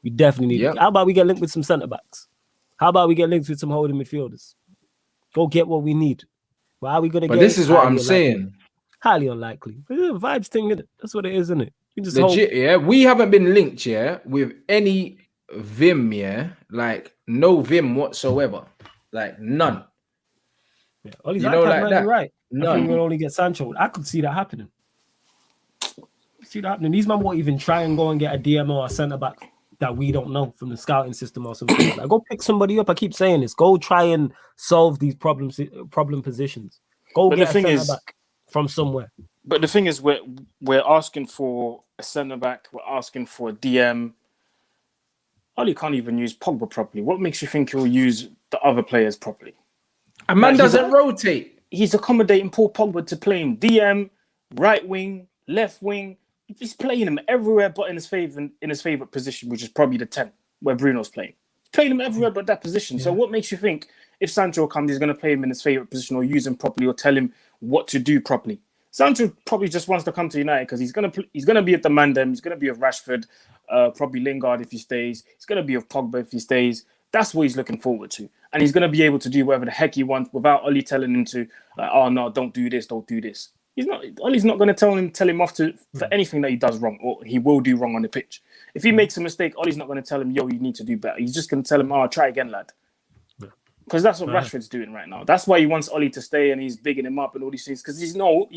We definitely need. How about we get linked with some centre backs? How about we get linked with some holding midfielders? Go get what we need. But how are we gonna get? But this is what I'm saying. Highly unlikely. Vibes thing, innit? That's what it is, isn't it? You just legit, hope. yeah. We haven't been linked, yeah, with any Vim, yeah, like no Vim whatsoever, like none. Yeah, you know, like that. Right. None. I think we'll only get Sancho. I could see that happening. These men won't even try and go and get a DM or a centre back that we don't know from the scouting system or something like that. Go pick somebody up. I keep saying this. Go try and solve these problem positions. Go get a centre back from somewhere. But the thing is, we're asking for a centre back. We're asking for a DM. Oli can't even use Pogba properly. What makes you think he'll use the other players properly? A man doesn't rotate. He's accommodating Paul Pogba to play him DM, right wing, left wing. He's playing him everywhere but in his favorite position, which is probably the 10, where Bruno's playing. He's playing him everywhere but that position. Yeah. So what makes you think if Sancho comes, he's going to play him in his favorite position or use him properly or tell him what to do properly? Sancho probably just wants to come to United because he's going to be at the Mandem. He's going to be with Rashford, probably Lingard if he stays. He's going to be with Pogba if he stays. That's what he's looking forward to. And he's going to be able to do whatever the heck he wants without Oli telling him to, like, oh, no, don't do this, don't do this. Oli's not going to tell him off for anything that he does wrong or he will do wrong on the pitch. If he makes a mistake, Oli's not going to tell him, yo, you need to do better. He's just going to tell him, oh, try again, lad. Because that's what Rashford's doing right now. That's why he wants Oli to stay and he's bigging him up and all these things. Because he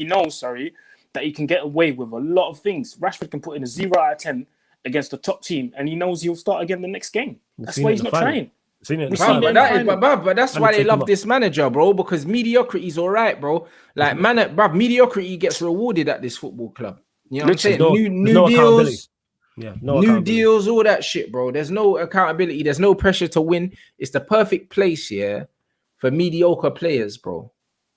knows that he can get away with a lot of things. Rashford can put in a 0 out of 10 against the top team and he knows he'll start again the next game. That's why he's not trying. But that's why they love this manager, bro, because mediocrity's all right, bro. Like, mediocrity gets rewarded at this football club. You know what I'm saying? New deals. Yeah, new deals, all that shit, bro. There's no accountability. There's no pressure to win. It's the perfect place, yeah, for mediocre players, bro.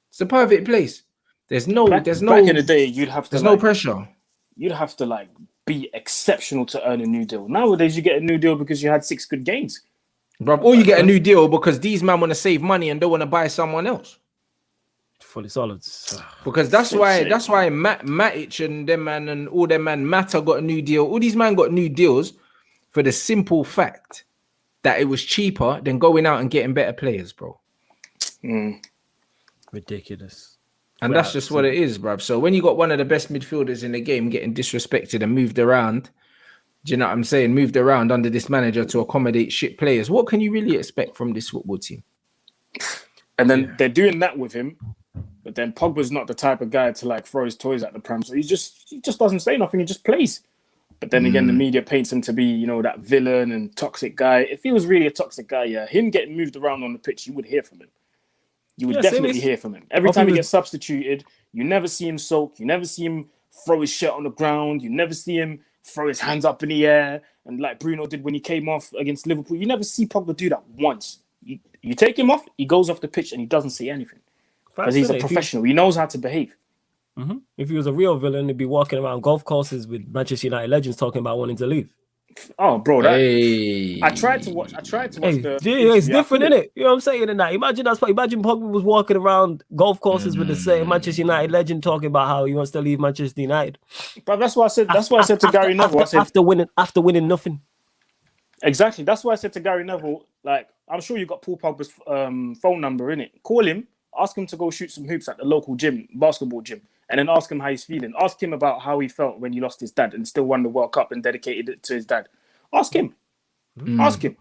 It's the perfect place. Back in the day, there's no pressure. You'd have to be exceptional to earn a new deal. Nowadays, you get a new deal because you had 6 good games. Bro, or you get a new deal because these men want to save money and don't want to buy someone else. Fully solid. Because that's why Matic and them man and all them man Mata got a new deal. All these men got new deals for the simple fact that it was cheaper than going out and getting better players, bro. Ridiculous. And that's just what it is, bro. So when you got one of the best midfielders in the game getting disrespected and moved around, do you know what I'm saying? Moved around under this manager to accommodate shit players. What can you really expect from this football team? And then they're doing that with him, but then Pogba's not the type of guy to throw his toys at the pram. So he just doesn't say nothing. He just plays. But then again, the media paints him to be, that villain and toxic guy. If he was really a toxic guy, him getting moved around on the pitch, you would hear from him. You would definitely hear from him. Every time he gets substituted, you never see him sulk. You never see him throw his shirt on the ground. You never see him throw his hands up in the air, and like Bruno did when he came off against Liverpool. You never see Pogba do that once. You take him off, he goes off the pitch and he doesn't say anything. Because he's a professional. He knows how to behave. Mm-hmm. If he was a real villain, he'd be walking around golf courses with Manchester United legends talking about wanting to leave. Oh, bro, I tried to watch it's different, isn't it? You know what I'm saying? In that, imagine Pogba was walking around golf courses with the same Manchester United legend talking about how he wants to leave Manchester United. But that's what I said. That's what I said to Gary Neville. I said, after winning nothing. Exactly. That's why I said to Gary Neville, I'm sure you got Paul Pogba's phone number in it. Call him, ask him to go shoot some hoops at the local gym, basketball gym. And then ask him how he's feeling. Ask him about how he felt when he lost his dad and still won the World Cup and dedicated it to his dad. Ask him. Ask him.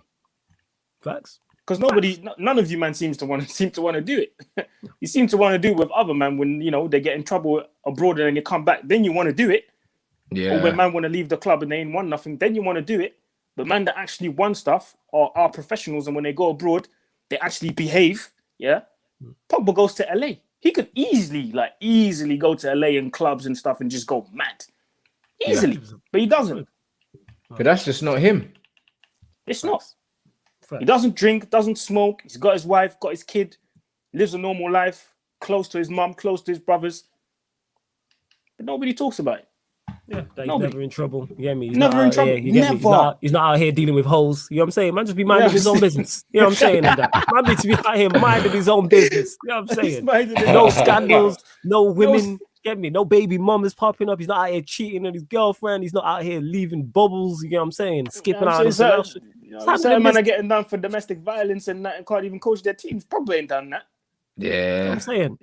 Facts. Because none of you man seem to want to do it. You seem to want to do it with other man when they get in trouble abroad and then you come back. Then you want to do it. Yeah. Or when man want to leave the club and they ain't won nothing, then you want to do it. But man that actually won stuff are professionals, and when they go abroad, they actually behave. Yeah. Pogba goes to LA. He could easily go to LA and clubs and stuff and just go mad. Easily. Yeah. But he doesn't. But that's just not him. It's not. He doesn't drink, doesn't smoke. He's got his wife, got his kid, lives a normal life, close to his mum, close to his brothers. But nobody talks about it. Yeah, he's never in trouble. You get me? He's never in trouble. He's not out here dealing with hoes. You know what I'm saying? Man, just be minding his own business. You know what I'm saying? Man, need to be out here minding his own business. You know what I'm saying? No scandals, no women. Get me? No baby mom is popping up. He's not out here cheating on his girlfriend. He's not out here leaving bubbles. You know what I'm saying? Skipping out. Certain men are getting done for domestic violence and that, and can't even coach their teams. Probably ain't done that. Yeah, you know I'm saying.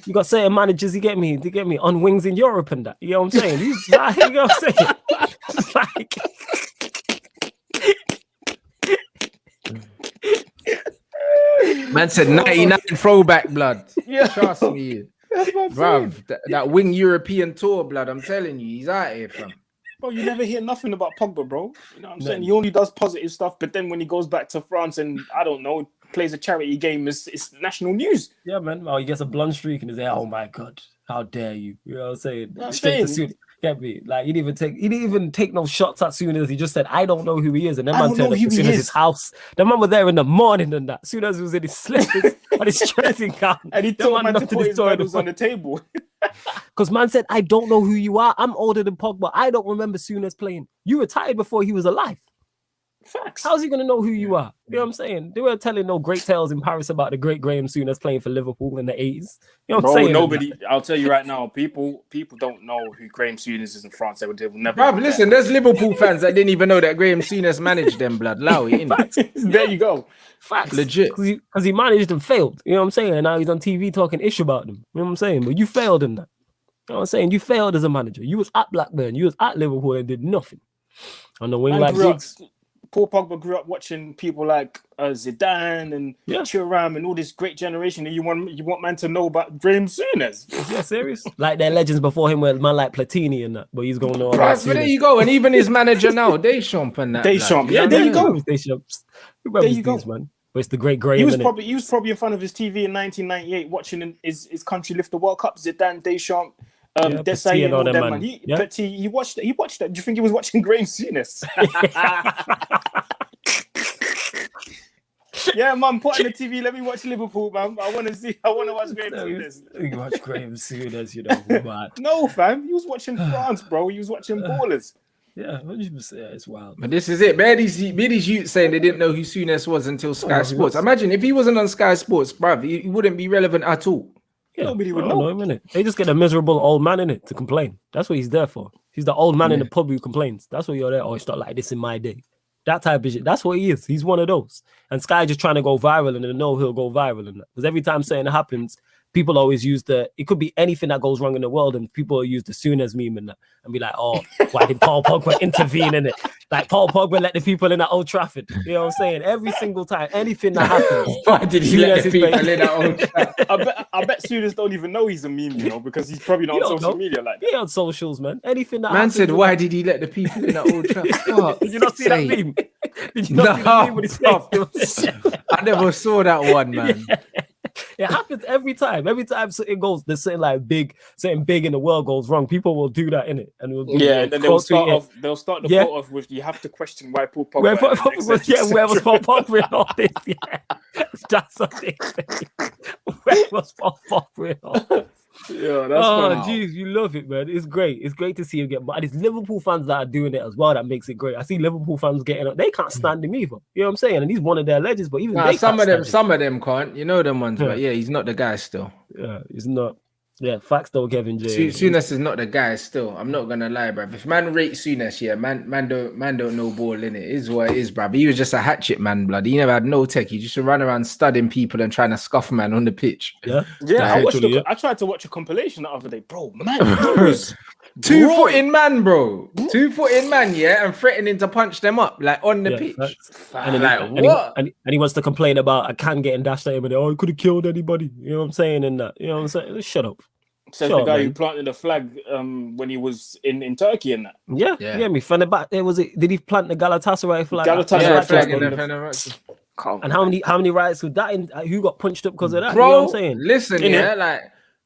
You got certain managers. You get me? They get me on wings in Europe and that. You know what I'm saying? He's like, you know what I'm saying? Like. Man said 99 throwback blood. Yeah, trust me, bruv. That wing European tour blood. I'm telling you, he's out here, fam. Bro, you never hear nothing about Pogba, bro. You know what I'm saying? He only does positive stuff, but then when he goes back to France and I don't know, plays a charity game, it's national news. Yeah, man. Oh, he gets a blunt streak and he's like, "Oh my god, how dare you?" You know what I'm saying? I'm saying. Get me? Like he didn't even take no shots as soon as he just said, "I don't know who he is," and then man turned up as soon as his house. The man was there in the morning and that. As soon as he was in his slippers and his dressing gown, and he told man to put his medals on the table. Because man said, "I don't know who you are. I'm older than Pogba. I don't remember Souness playing. You retired before he was alive." Facts. How's he gonna know who you are? You know what I'm saying? They were telling no great tales in Paris about the great Graham Souness playing for Liverpool in the 80s. You know what I'm saying? Nobody. I'll tell you right now, people don't know who Graham Souness is in France. They will never. Bruv, listen, there's Liverpool fans that didn't even know that Graham Souness managed them. Blood, Lowy, there you go. Facts, legit. Because he managed and failed. You know what I'm saying? And now he's on TV talking ish about them. You know what I'm saying? But you failed in that. You know what I'm saying? You failed as a manager. You was at Blackburn. You was at Liverpool and did nothing. On the wing like gigs. Paul Pogba grew up watching people like Zidane and Thuram and all this great generation. And you want man to know about Graham Souness? Yeah, serious? Like their legends before him were man like Platini and that, but he's going on. But there you go, and even his manager now, Deschamps and that. Deschamps, yeah, there you go. Deschamps. There you go, man. But it's the great Graham. He was probably in front of his TV in 1998 watching his country lift the World Cup. Zidane, Deschamps. Desai and all them, man. He watched that. Do you think he was watching Graham Souness? Yeah, man, put on the TV. Let me watch Liverpool, man. I want to watch Graham Souness. You watch Graham Souness, you know. But... No, fam. He was watching France, bro. He was watching ballers. Yeah, 100%. It's wild. But this is it. These youths saying they didn't know who Souness was until Sky Sports. Imagine if he wasn't on Sky Sports, bruv, he wouldn't be relevant at all. Yeah, nobody would know him, innit? They just get a miserable old man in it to complain. That's what he's there for. He's the old man in the pub who complains. That's what you're there. Oh, it's not like this in my day. That type of shit. That's what he is. He's one of those. And Sky just trying to go viral and they know he'll go viral in that. Because every time something happens, people always use it could be anything that goes wrong in the world and people use the Souness meme and that and be like, oh, why did Paul Pogba intervene in it? Like Paul Pogba let the people in at Old Trafford. You know what I'm saying? Every single time, anything that happens. Why did he let the people in at Old Trafford? I bet Souness don't even know he's a meme, you know, because he's probably not on social media like that. He on socials, man. Anything that man said, why did he let the people in at Old Trafford? Oh, did you not see that meme? Did you not see the meme with his face? I never saw that one, man. Yeah. It happens every time. Every time something goes, there's something big in the world goes wrong. People will do that in it, and and then they'll start the quote off with, "You have to question why Paul Pogba." Where was Paul Pogba in all this? Yeah, that's what they say. Where was Paul Pogba in all this? Yeah, that's jeez, you love it, man. It's great. It's great to see him get. But it's Liverpool fans that are doing it as well that makes it great. I see Liverpool fans getting up. They can't stand him either. You know what I'm saying? And he's one of their legends. But even some of them can't. You know them ones. But yeah, he's not the guy still. Yeah, he's not. Yeah, facts though, Kevin J. Souness is not the guy still. I'm not gonna lie, bruv. If man rate Souness, yeah, man don't know ball in it. Is what it is, bruv. He was just a hatchet man, blood. He never had no tech. He just run around studying people and trying to scuff man on the pitch. Yeah. I tried to watch a compilation the other day, bro. Man, two-footing man, bro. 2-footing man, yeah, and threatening to punch them up like on the pitch. And he wants to complain about a can getting dashed at him and he could have killed anybody. You know what I'm saying? And that, you know what I'm saying? Shut up. Says the guy who planted the flag when he was in Turkey and that. Yeah. Me from the back. Did he plant the Galatasaray flag? Flag in the and how many riots with that? Who got punched up because of that? Bro, you know what I'm saying? Listen, like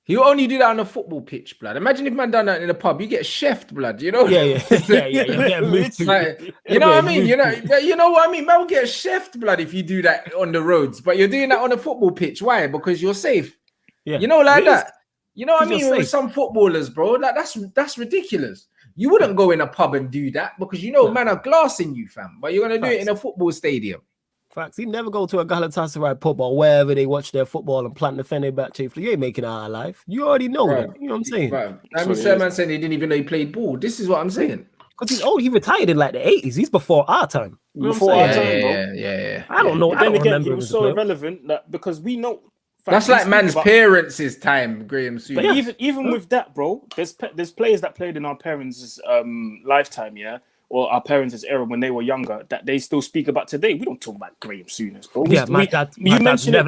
you only do that on a football pitch, blood. Imagine if man done that in a pub, you get chefed, blood. You know? Yeah. You know what I mean? You know what I mean? Man will get chefed, blood, if you do that on the roads. But you're doing that on a football pitch. Why? Because you're safe. Yeah. You know, like that. You know what I mean? With some footballers, bro, like that's ridiculous. You wouldn't go in a pub and do that because man are glassing you, fam. But you're gonna do it in a football stadium. Facts. He never go to a Galatasaray pub or wherever they watch their football and plant the Fenerbahce. You ain't making it out alive. You already know that. You know what I'm saying? Man saying he didn't even know he played ball. This is what I'm saying. Because he's old. He retired in like the 80s. He's before our time. Before our time, bro. Yeah. I don't know. But then again, he was so irrelevant that because we know. That's like man's parents' time, Graham Souness. But even with that, bro, there's players that played in our parents' lifetime, or our parents' era when they were younger, that they still speak about today. We don't talk about Graham Souness, bro. You mentioned it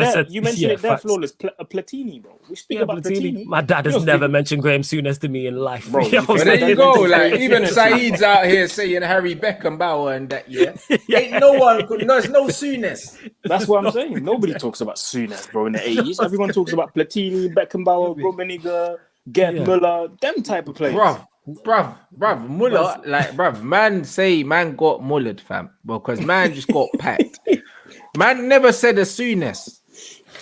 there, Flawless. Platini, bro. We speak about Platini. My dad has never mentioned Graham Souness to me in life. Bro, there you go. Like, even Saeed's out here saying Harry Beckenbauer and that, Ain't no one, there's no Souness. That's what I'm saying. Nobody talks about Souness, bro, in the 80s. Everyone talks about Platini, Beckenbauer, Rummenigge, Gerd Müller, them type of players. Bruv, Muller, man got mullered, fam, because man just got packed. Man never said a Souness.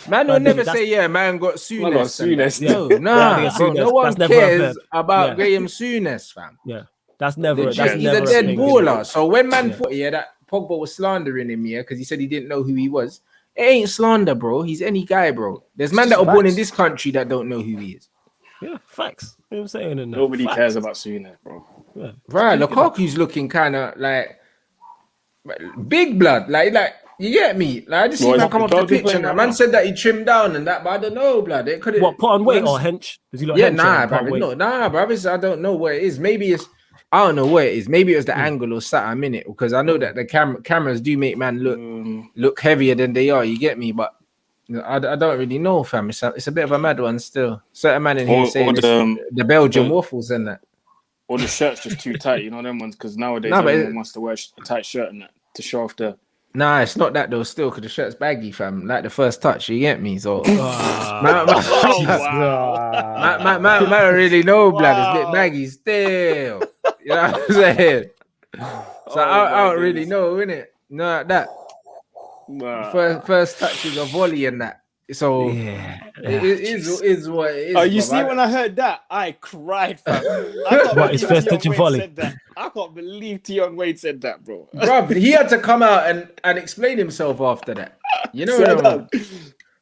Man will never say, man got Souness. No one cares about Graham Souness, fam. Yeah, he's a dead baller. So when man thought, that Pogba was slandering him, because he said he didn't know who he was, it ain't slander, bro. He's any guy, bro. There's men that are born in this country that don't know who he is. Yeah, facts. You know what I'm saying? Nobody cares about Souness, bro. Yeah. Right, Lukaku's looking kind of like big blood. Like you get me? Like I just see man come up the pitch and that man said that he trimmed down and that, but I don't know, blood. It could put on weight or hench? Bro. I don't know what it is. Maybe it's I don't know what it is. Maybe it was the angle or something in it, because I know that the cameras do make man look heavier than they are. You get me? But I don't really know, fam. It's a bit of a mad one still. Certain man in here saying the Belgian waffles and that. Or the shirt's just too tight, you know them ones, because nowadays everyone wants to wear a tight shirt and that to show off the. Nah, it's not that though. Still, because the shirt's baggy, fam. Like the first touch, you get me? So, man, don't really know, blood. It's a bit baggy still. You know what I'm saying? So I don't really know, innit? No, that. First touch is a volley and that. So it is what it is. Oh, you see, when I heard that, I cried, fam. What is first touch and volley? I can't believe Tion Wade said that, bro. Bruv, he had to come out and explain himself after that. You know what I mean?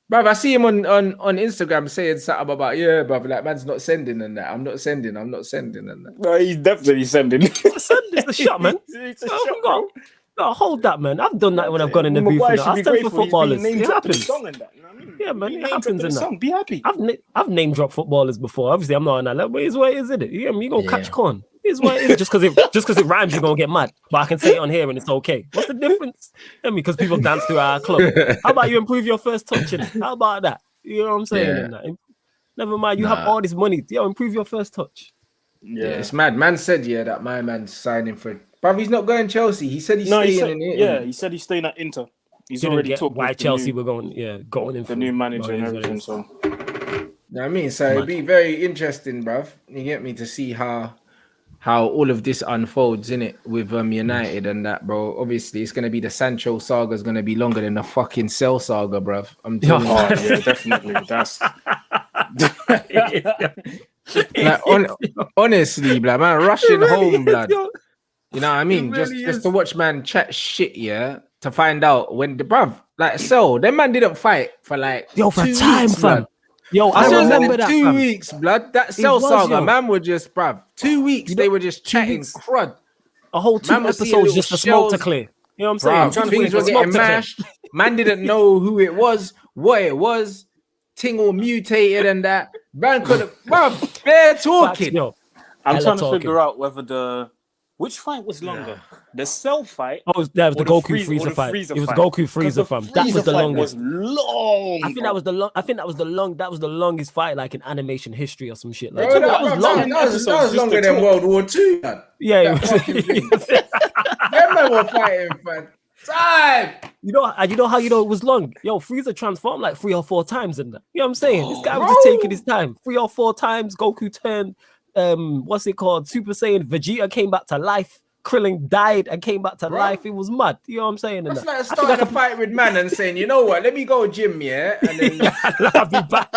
Bruv, I see him on Instagram saying something about, bruv, like man's not sending and that. I'm not sending and that. No, he's definitely sending. It's the shot, man. It's a shot, bro. No, hold that, man. I've done that when I've gone in the booth. I stand for footballers. It happens. Yeah, man, it happens in that. Be happy. I've name dropped footballers before. Obviously, I'm not on that level, but it's what it is, isn't it? You gonna catch corn. It's what it is. Just because it rhymes, you're gonna get mad. But I can say it on here and it's okay. What's the difference? Because people dance to our club. How about you improve your first touch in it? How about that? You know what I'm saying? Yeah. Never mind, you have all this money. Improve your first touch. Yeah, it's mad. Man said that my man's signing for. But he's not going Chelsea. He said he's staying in Italy. Yeah, he said he's staying at Inter. He's already talked why Chelsea were going in the new manager and everything. So, you know what I mean, so it'd be very interesting, bruv. You get me, to see how all of this unfolds in it with United and that, bro. Obviously, it's gonna be the Sancho saga is gonna be longer than the fucking Cell saga, bruv. I'm telling you. Yeah, definitely. That's. Like, honestly, blood, man, rushing home, blood. You know what I mean? Really just to watch man chat shit, to find out when the bruv, like, so them man didn't fight for like for 2 time, fam. I remember that 2 weeks, blood. That Cell saga, man, were just bruv. 2 weeks, they were just chatting crud. A whole 2 episodes just for smoke to clear. You know what I'm saying? Things were getting mashed. Man didn't know who it was, what it was. Ting all mutated and that. Man could have, bruv, bare talking. I'm trying to figure out whether which fight was longer? The Cell fight? Oh, that was the Goku Freezer fight. It was Goku Freezer fight. That was the longest. Long. I think that was the longest fight, like in animation history or some shit. Like bro, that was long. That was longer than World War II. Man. Yeah, them men were fighting for time. You know how it was long. Freezer transformed like 3 or 4 times in that. You know what I'm saying? This guy was just taking his time. 3 or 4 times. Goku turned. What's it called? Super Saiyan. Vegeta came back to life. Krillin died and came back to life. It was mad. You know what I'm saying? That's like starting a fight with man and saying, you know what? Let me go gym, and then I'll be back.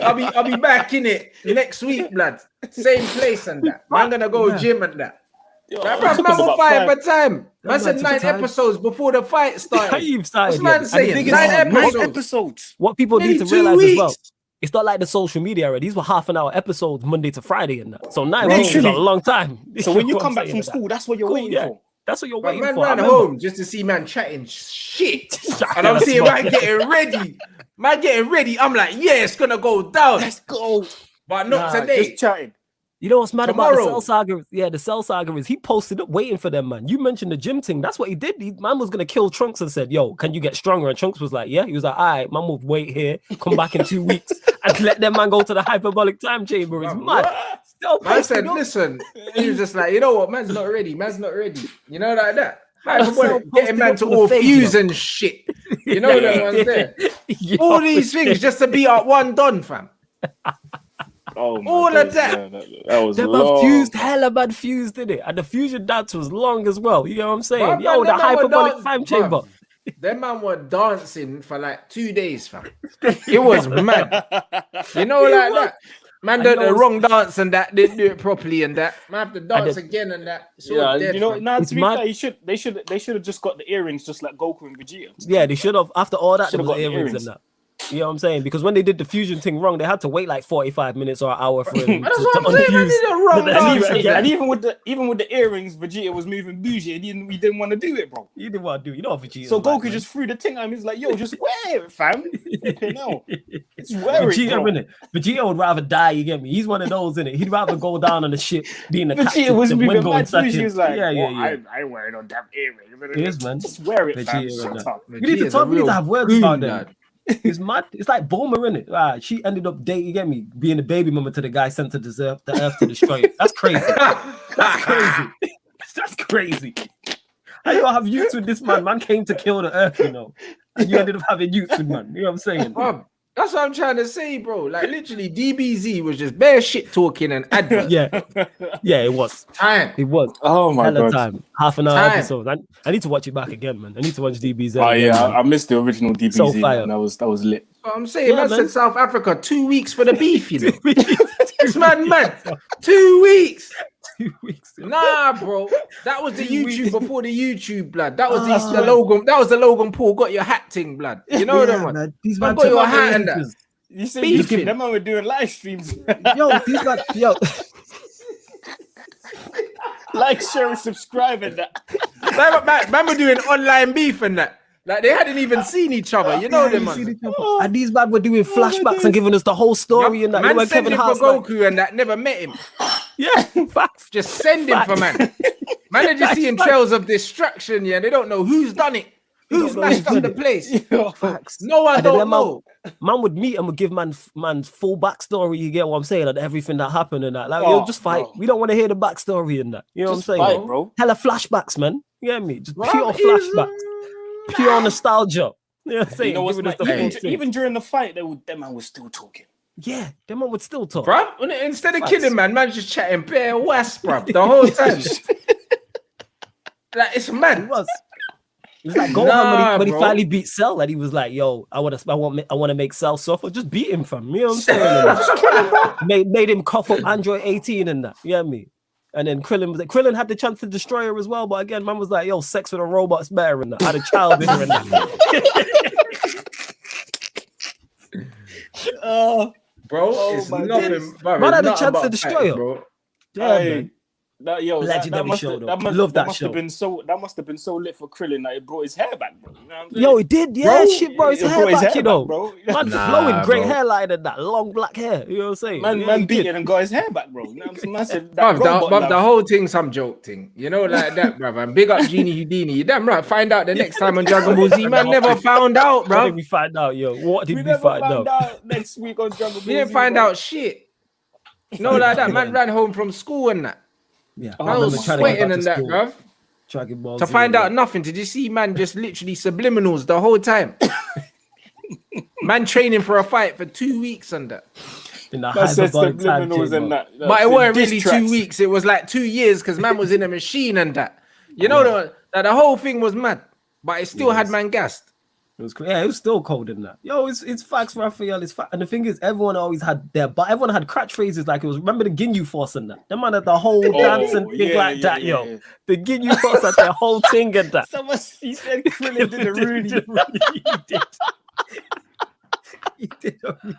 I'll be back in it next week, blood. Same place and that. I'm gonna go gym and that. That man will fight by time. Man said 9 episodes before the fight started. You've started. What's man saying? 9 episodes. What people need to realize as well. It's not like the social media already. These were half-an-hour episodes, Monday to Friday, and that. So 9 weeks is a long time. So when you come back from school, that's what you're waiting for. That's what you're waiting for. Man ran home just to see man chatting shit, and I'm seeing man getting ready. Man getting ready. I'm like, yeah, it's gonna go down. Let's go. But not today. Just chatting. You know what's mad about the Cell Saga? Yeah, the Cell Saga is he posted up waiting for them, man. You mentioned the gym thing. That's what he did. Man was going to kill Trunks and said, yo, can you get stronger? And Trunks was like, yeah. He was like, all right, man will wait here, come back in 2 weeks and let them man go to the hyperbolic time chamber. It's mad. Man said, listen. He was just like, you know what? Man's not ready. You know, like that. Getting man to all fuse and shit. You know that one's there. All these things just to be at one done, fam. Oh my all God, of that. That was long. Fused, hella bad fused, didn't it? And the fusion dance was long as well. You know what I'm saying? Yo, the hyperbolic time chamber. Them man were dancing for like 2 days, fam. It was mad. You know, like that. Man did the wrong dance and that didn't do it properly and that. Man have to dance again and that. Dead, you know, now to be fair, they should have just got the earrings just like Goku and Vegeta. Yeah, they should have. After all that, they got the earrings and that. You know what I'm saying? Because when they did the fusion thing wrong, they had to wait like 45 minutes or an hour for him to unfuse. And even with the earrings, Vegeta was moving bougie and he didn't want to do it, bro. He didn't want to do it. You know what Vegeta. So Goku just threw the thing at him. He's like, yo, just wear it, fam. No. Just wear it, bro. Vegeta would rather die, you get me? He's one of those, innit? He'd rather go down on the ship being the captain. Vegeta was moving mad bougie. He was like, yeah. I wear no damn earrings. Yes, man. Just wear it, fam. Shut up. You need to talk. We need to have words about that. It's mad. It's like Bulma, innit? She ended up dating, you get me, being a baby mama to the guy sent to the earth to destroy it. That's crazy. That's crazy. That's crazy. How you have youths with this man? Man came to kill the earth, you know. And you ended up having youths with man. You know what I'm saying? That's what I'm trying to say, bro. Like literally, DBZ was just bare shit talking and advert. Yeah, it was. It was. Oh my God. Time. Half an hour episode. I need to watch it back again, man. I need to watch DBZ. Oh yeah, I missed the original DBZ. So fire. That was lit. What I'm saying, man said South Africa 2 weeks for the beef, you know. It's man. 2 weeks. 2 weeks. Nah, bro. That was the YouTube before the YouTube, blood. That was the Logan. That was the Logan Paul got your hat thing, blood. You know that one. Man. These man got your hat and that. You see, them man were doing live streams. These man, like, share, and subscribe and that. Man were doing online beef and that. Like they hadn't even seen each other, you know them, man. And these man were doing flashbacks and giving us the whole story and that. Man sending for Goku and that, never met him. Yeah, facts. Just send him for man. Man are just seeing trails of destruction, yeah. They don't know who's done it. Who's mashed up the place. Facts. No one don't know. Man would meet and would give man full backstory. You get what I'm saying? Like everything that happened and that. Like, yo, just fight. Bro. We don't want to hear the backstory and that. You know just what I'm saying? Fight, bro. Hella flashbacks, man. You get me? Just pure flashbacks. Pure nostalgia. You know what I'm saying? You know what's even during the fight, them man was still talking. Yeah, them man would still talk. Bro, instead of killing man just chatting bare west, bro, the whole time. Like, it's mad. It was. It was like Gohan when he finally beat Cell, and he was like, "Yo, I want to make Cell suffer. Just beat him, fam." You know what I'm saying? made him cough up Android 18 and that. You know what I mean? And then Krillin had the chance to destroy her as well, but again, man was like, "Yo, sex with a robot's better," and that. Had a child with her and that. Bro, it's nothing. Bro, man had a chance to destroy her, bro. Yeah, man. Legendary show though. Love that show. That must have been so lit for Krillin that it brought his hair back, bro. You know what I'm saying? Yo, it did, yeah, bro, shit, bro. His hair back, you know, bro. Man, flowing, great hairline and that long black hair. You know what I'm saying? Man beat it and got his hair back, bro. You know what I'm saying? The whole thing, some joke thing. You know, like that, bro. And big up Genie Houdini. You damn right. Find out the next time on Dragon Ball Z. Man never found out, bro. What did we find out, yo? What did we find out? Next week on Dragon Ball Z. We didn't find out shit. No, like that. Man ran home from school and that. Yeah, I was sweating and that, bruv. To find out nothing. Did you see man just literally subliminals the whole time? Man training for a fight for 2 weeks and that. Subliminals and that. But it weren't really 2 weeks. It was like 2 years because man was in a machine and that. You know, the whole thing was mad. But it still had man gassed. It was it was still cold in that. Yo, it's facts, Raphael. It's fact. And the thing is, everyone always had but everyone had catchphrases like it was. Remember the Ginyu Force and that. Them man had the whole dance and thing like that. Yo, the Ginyu Force had their whole thing and that. Someone he said Krillin did a Rooney. He did a Rooney.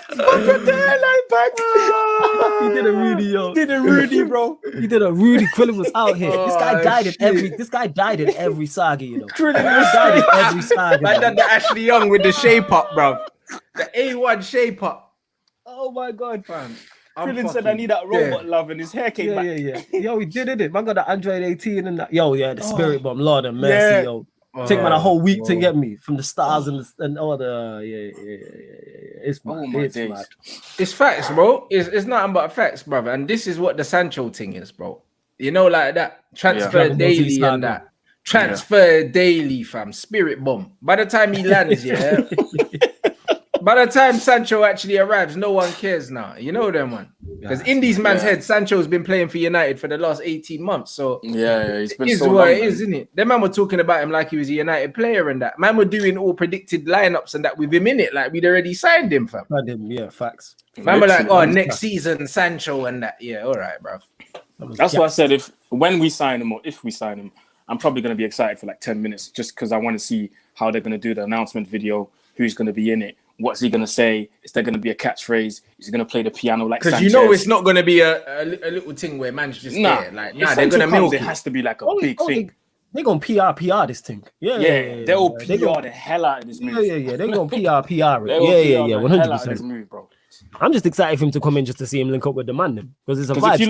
He did a Rudy, yo. He did a Rudy, bro. He did a Rudy. Krillin was out here. This guy died in every. This guy died in every saga, you know. Krillin died in every saga. Man done the Ashley Young with the shape up, bro. The A1 shape up. Oh my god, fam. I'm Krillin said I need that robot love, and his hair came back. Yeah. Yo, he did it. Man got the Android 18 and that. Yo, yeah, the spirit bomb. Lord of mercy, yo. Take man a whole week to get me from the stars and all the It's mad. It's mad. It's facts, bro. It's nothing but facts, brother. And this is what the Sancho thing is, bro. You know, like that transfer daily and that transfer daily, fam. Spirit bomb. By the time he lands, by the time Sancho actually arrives, no one cares now. You know them one. Because in these man's head, Sancho's been playing for United for the last 18 months. So he's been so what it is, isn't it? Them man were talking about him like he was a United player and that. Man were doing all predicted lineups and that with him in it, like we'd already signed him, fam. Yeah, facts. Man were like, next season, Sancho and that. Yeah, all right, bro. That's why I said if we sign him, I'm probably going to be excited for like 10 minutes just because I want to see how they're going to do the announcement video, who's going to be in it. What's he going to say? Is there going to be a catchphrase? Is he going to play the piano like Sanchez? Because you know it's not going to be a little thing where man's just there. Like, they're going to milk it. It has to be like a big thing. They're going to PR this thing. Yeah. They're all PR the hell out of this move. Yeah. They're going to PR it. Yeah. 100%. I'm just excited for him to come in just to see him link up with the man then. Because it's a vibe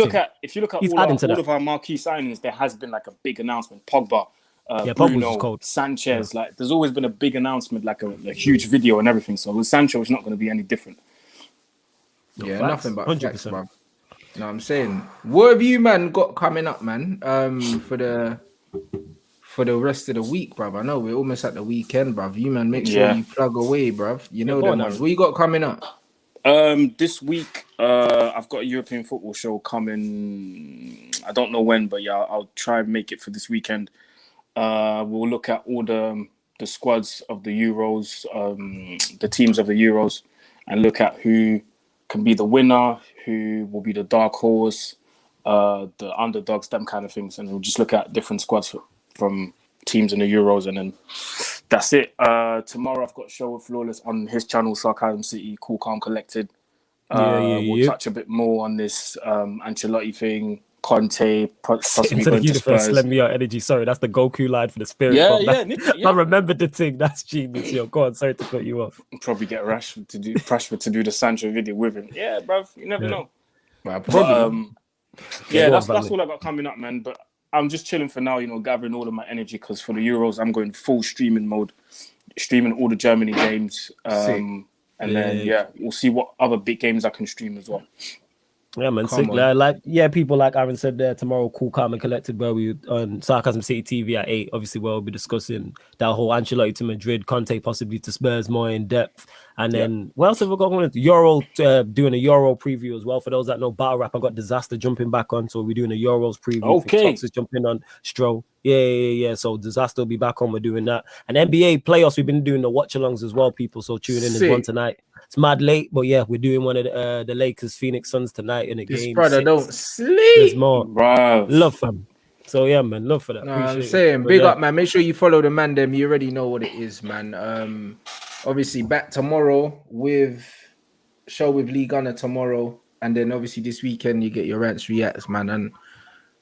if you look at all of our marquee signings, there has been like a big announcement. Pogba. Bruno, Sanchez, like there's always been a big announcement, like a huge video and everything. So with Sancho, it's not going to be any different. Nothing but 100%. Facts, bro. You know what I'm saying? What have you, man, got coming up, man? For the rest of the week, bruv. I know we're almost at the weekend, bruv. You, man, make sure you plug away, bruv. You know them ones. What you got coming up? This week, I've got a European football show coming. I don't know when, but I'll try and make it for this weekend. We'll look at all the squads of the Euros, the teams of the Euros, and look at who can be the winner, who will be the dark horse, the underdogs, them kind of things. And we'll just look at different squads from teams in the Euros, and then that's it. Tomorrow I've got a show with Flawless on his channel, Sarcasm City, Cool Calm Collected. We'll touch a bit more on this Ancelotti thing. Conte, possibly into the universe, Spurs. lend me your energy. Sorry, that's the Goku line for the spirit. I remember the thing. That's genius. Yo, go on. Sorry to cut you off. Probably get Rashford to do the Sancho video with him. Yeah, bruv. You never know. Well, probably. That's all I got coming up, man. But I'm just chilling for now. You know, gathering all of my energy because for the Euros, I'm going full streaming mode, streaming all the Germany games. And then we'll see what other big games I can stream as well. Yeah, man, sick. People like Aaron said there tomorrow, Cool, Calm and Collected, where we on Sarcasm City TV at 8. Obviously, we'll be discussing that whole Ancelotti to Madrid, Conte possibly to Spurs more in depth. And then what else have we got? Euro, doing a Euro preview as well. For those that know Battle Rap, I got Disaster jumping back on, so we're doing a Euros preview. Okay, Fox is jumping on Stro. Yeah. So Disaster will be back on. We're doing that. And NBA playoffs, we've been doing the watch-alongs as well, people. So tune in. There's one tonight. It's mad late, but yeah, we're doing one of the Lakers Phoenix Suns tonight in a game. This brother 6. Don't sleep. There's more. Bro. Love fam. So yeah, man, love for that. No, I'm saying big up, man. Make sure you follow the man. Them you already know what it is, man. Obviously back tomorrow with show with Lee Gunner tomorrow, and then obviously this weekend you get your Rants reacts, man. And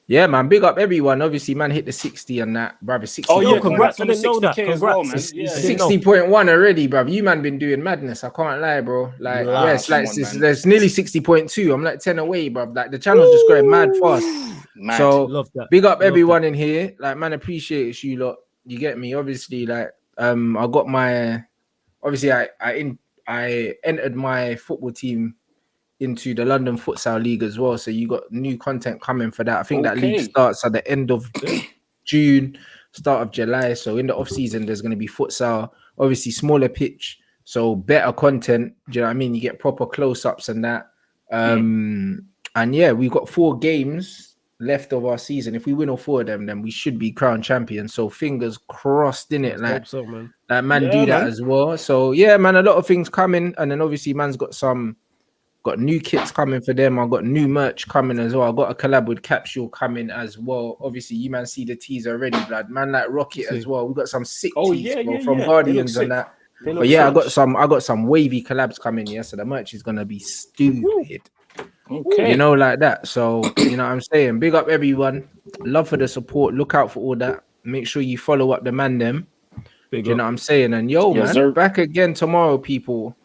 yeah, man, big up everyone. Obviously, man, hit the 60 on that, brother. 60. Oh yeah, congrats on the 60K as well, man. 60.1 already, bro. You man been doing madness. I can't lie, bro. Like, it's like there's nearly 60.2. I'm like 10 away, bro. Like the channel's just going mad fast. Mad. So love that. Big up everyone in here. Like, man, appreciate you lot. You get me? Obviously, like, I got my. Obviously, I entered my football team into the London Futsal League as well. So you got new content coming for that. I think that league starts at the end of June, start of July. So in the off season, there's going to be futsal, obviously smaller pitch. So better content. Do you know what I mean? You get proper close-ups and that. And yeah, we've got 4 games left of our season. If we win all 4 of them, then we should be crowned champions. So fingers crossed, in it, like, Hope so, man. man, Yeah, do that man. as well. So yeah, man, a lot of things coming, and then obviously man's got new kits coming for them. I've got new merch coming as well. I've got a collab with Capsule coming as well. Obviously, you man see the teaser already, blood. Man, like Rocket as well. We've got some sick tees from Guardians and that. But yeah, I got some wavy collabs coming. Yeah, so the merch is gonna be stupid. Okay. You know, like that. So you know what I'm saying. Big up everyone. Love for the support. Look out for all that. Make sure you follow up the man them. You know what I'm saying? And yo, Yes, man, sir. back again tomorrow, people.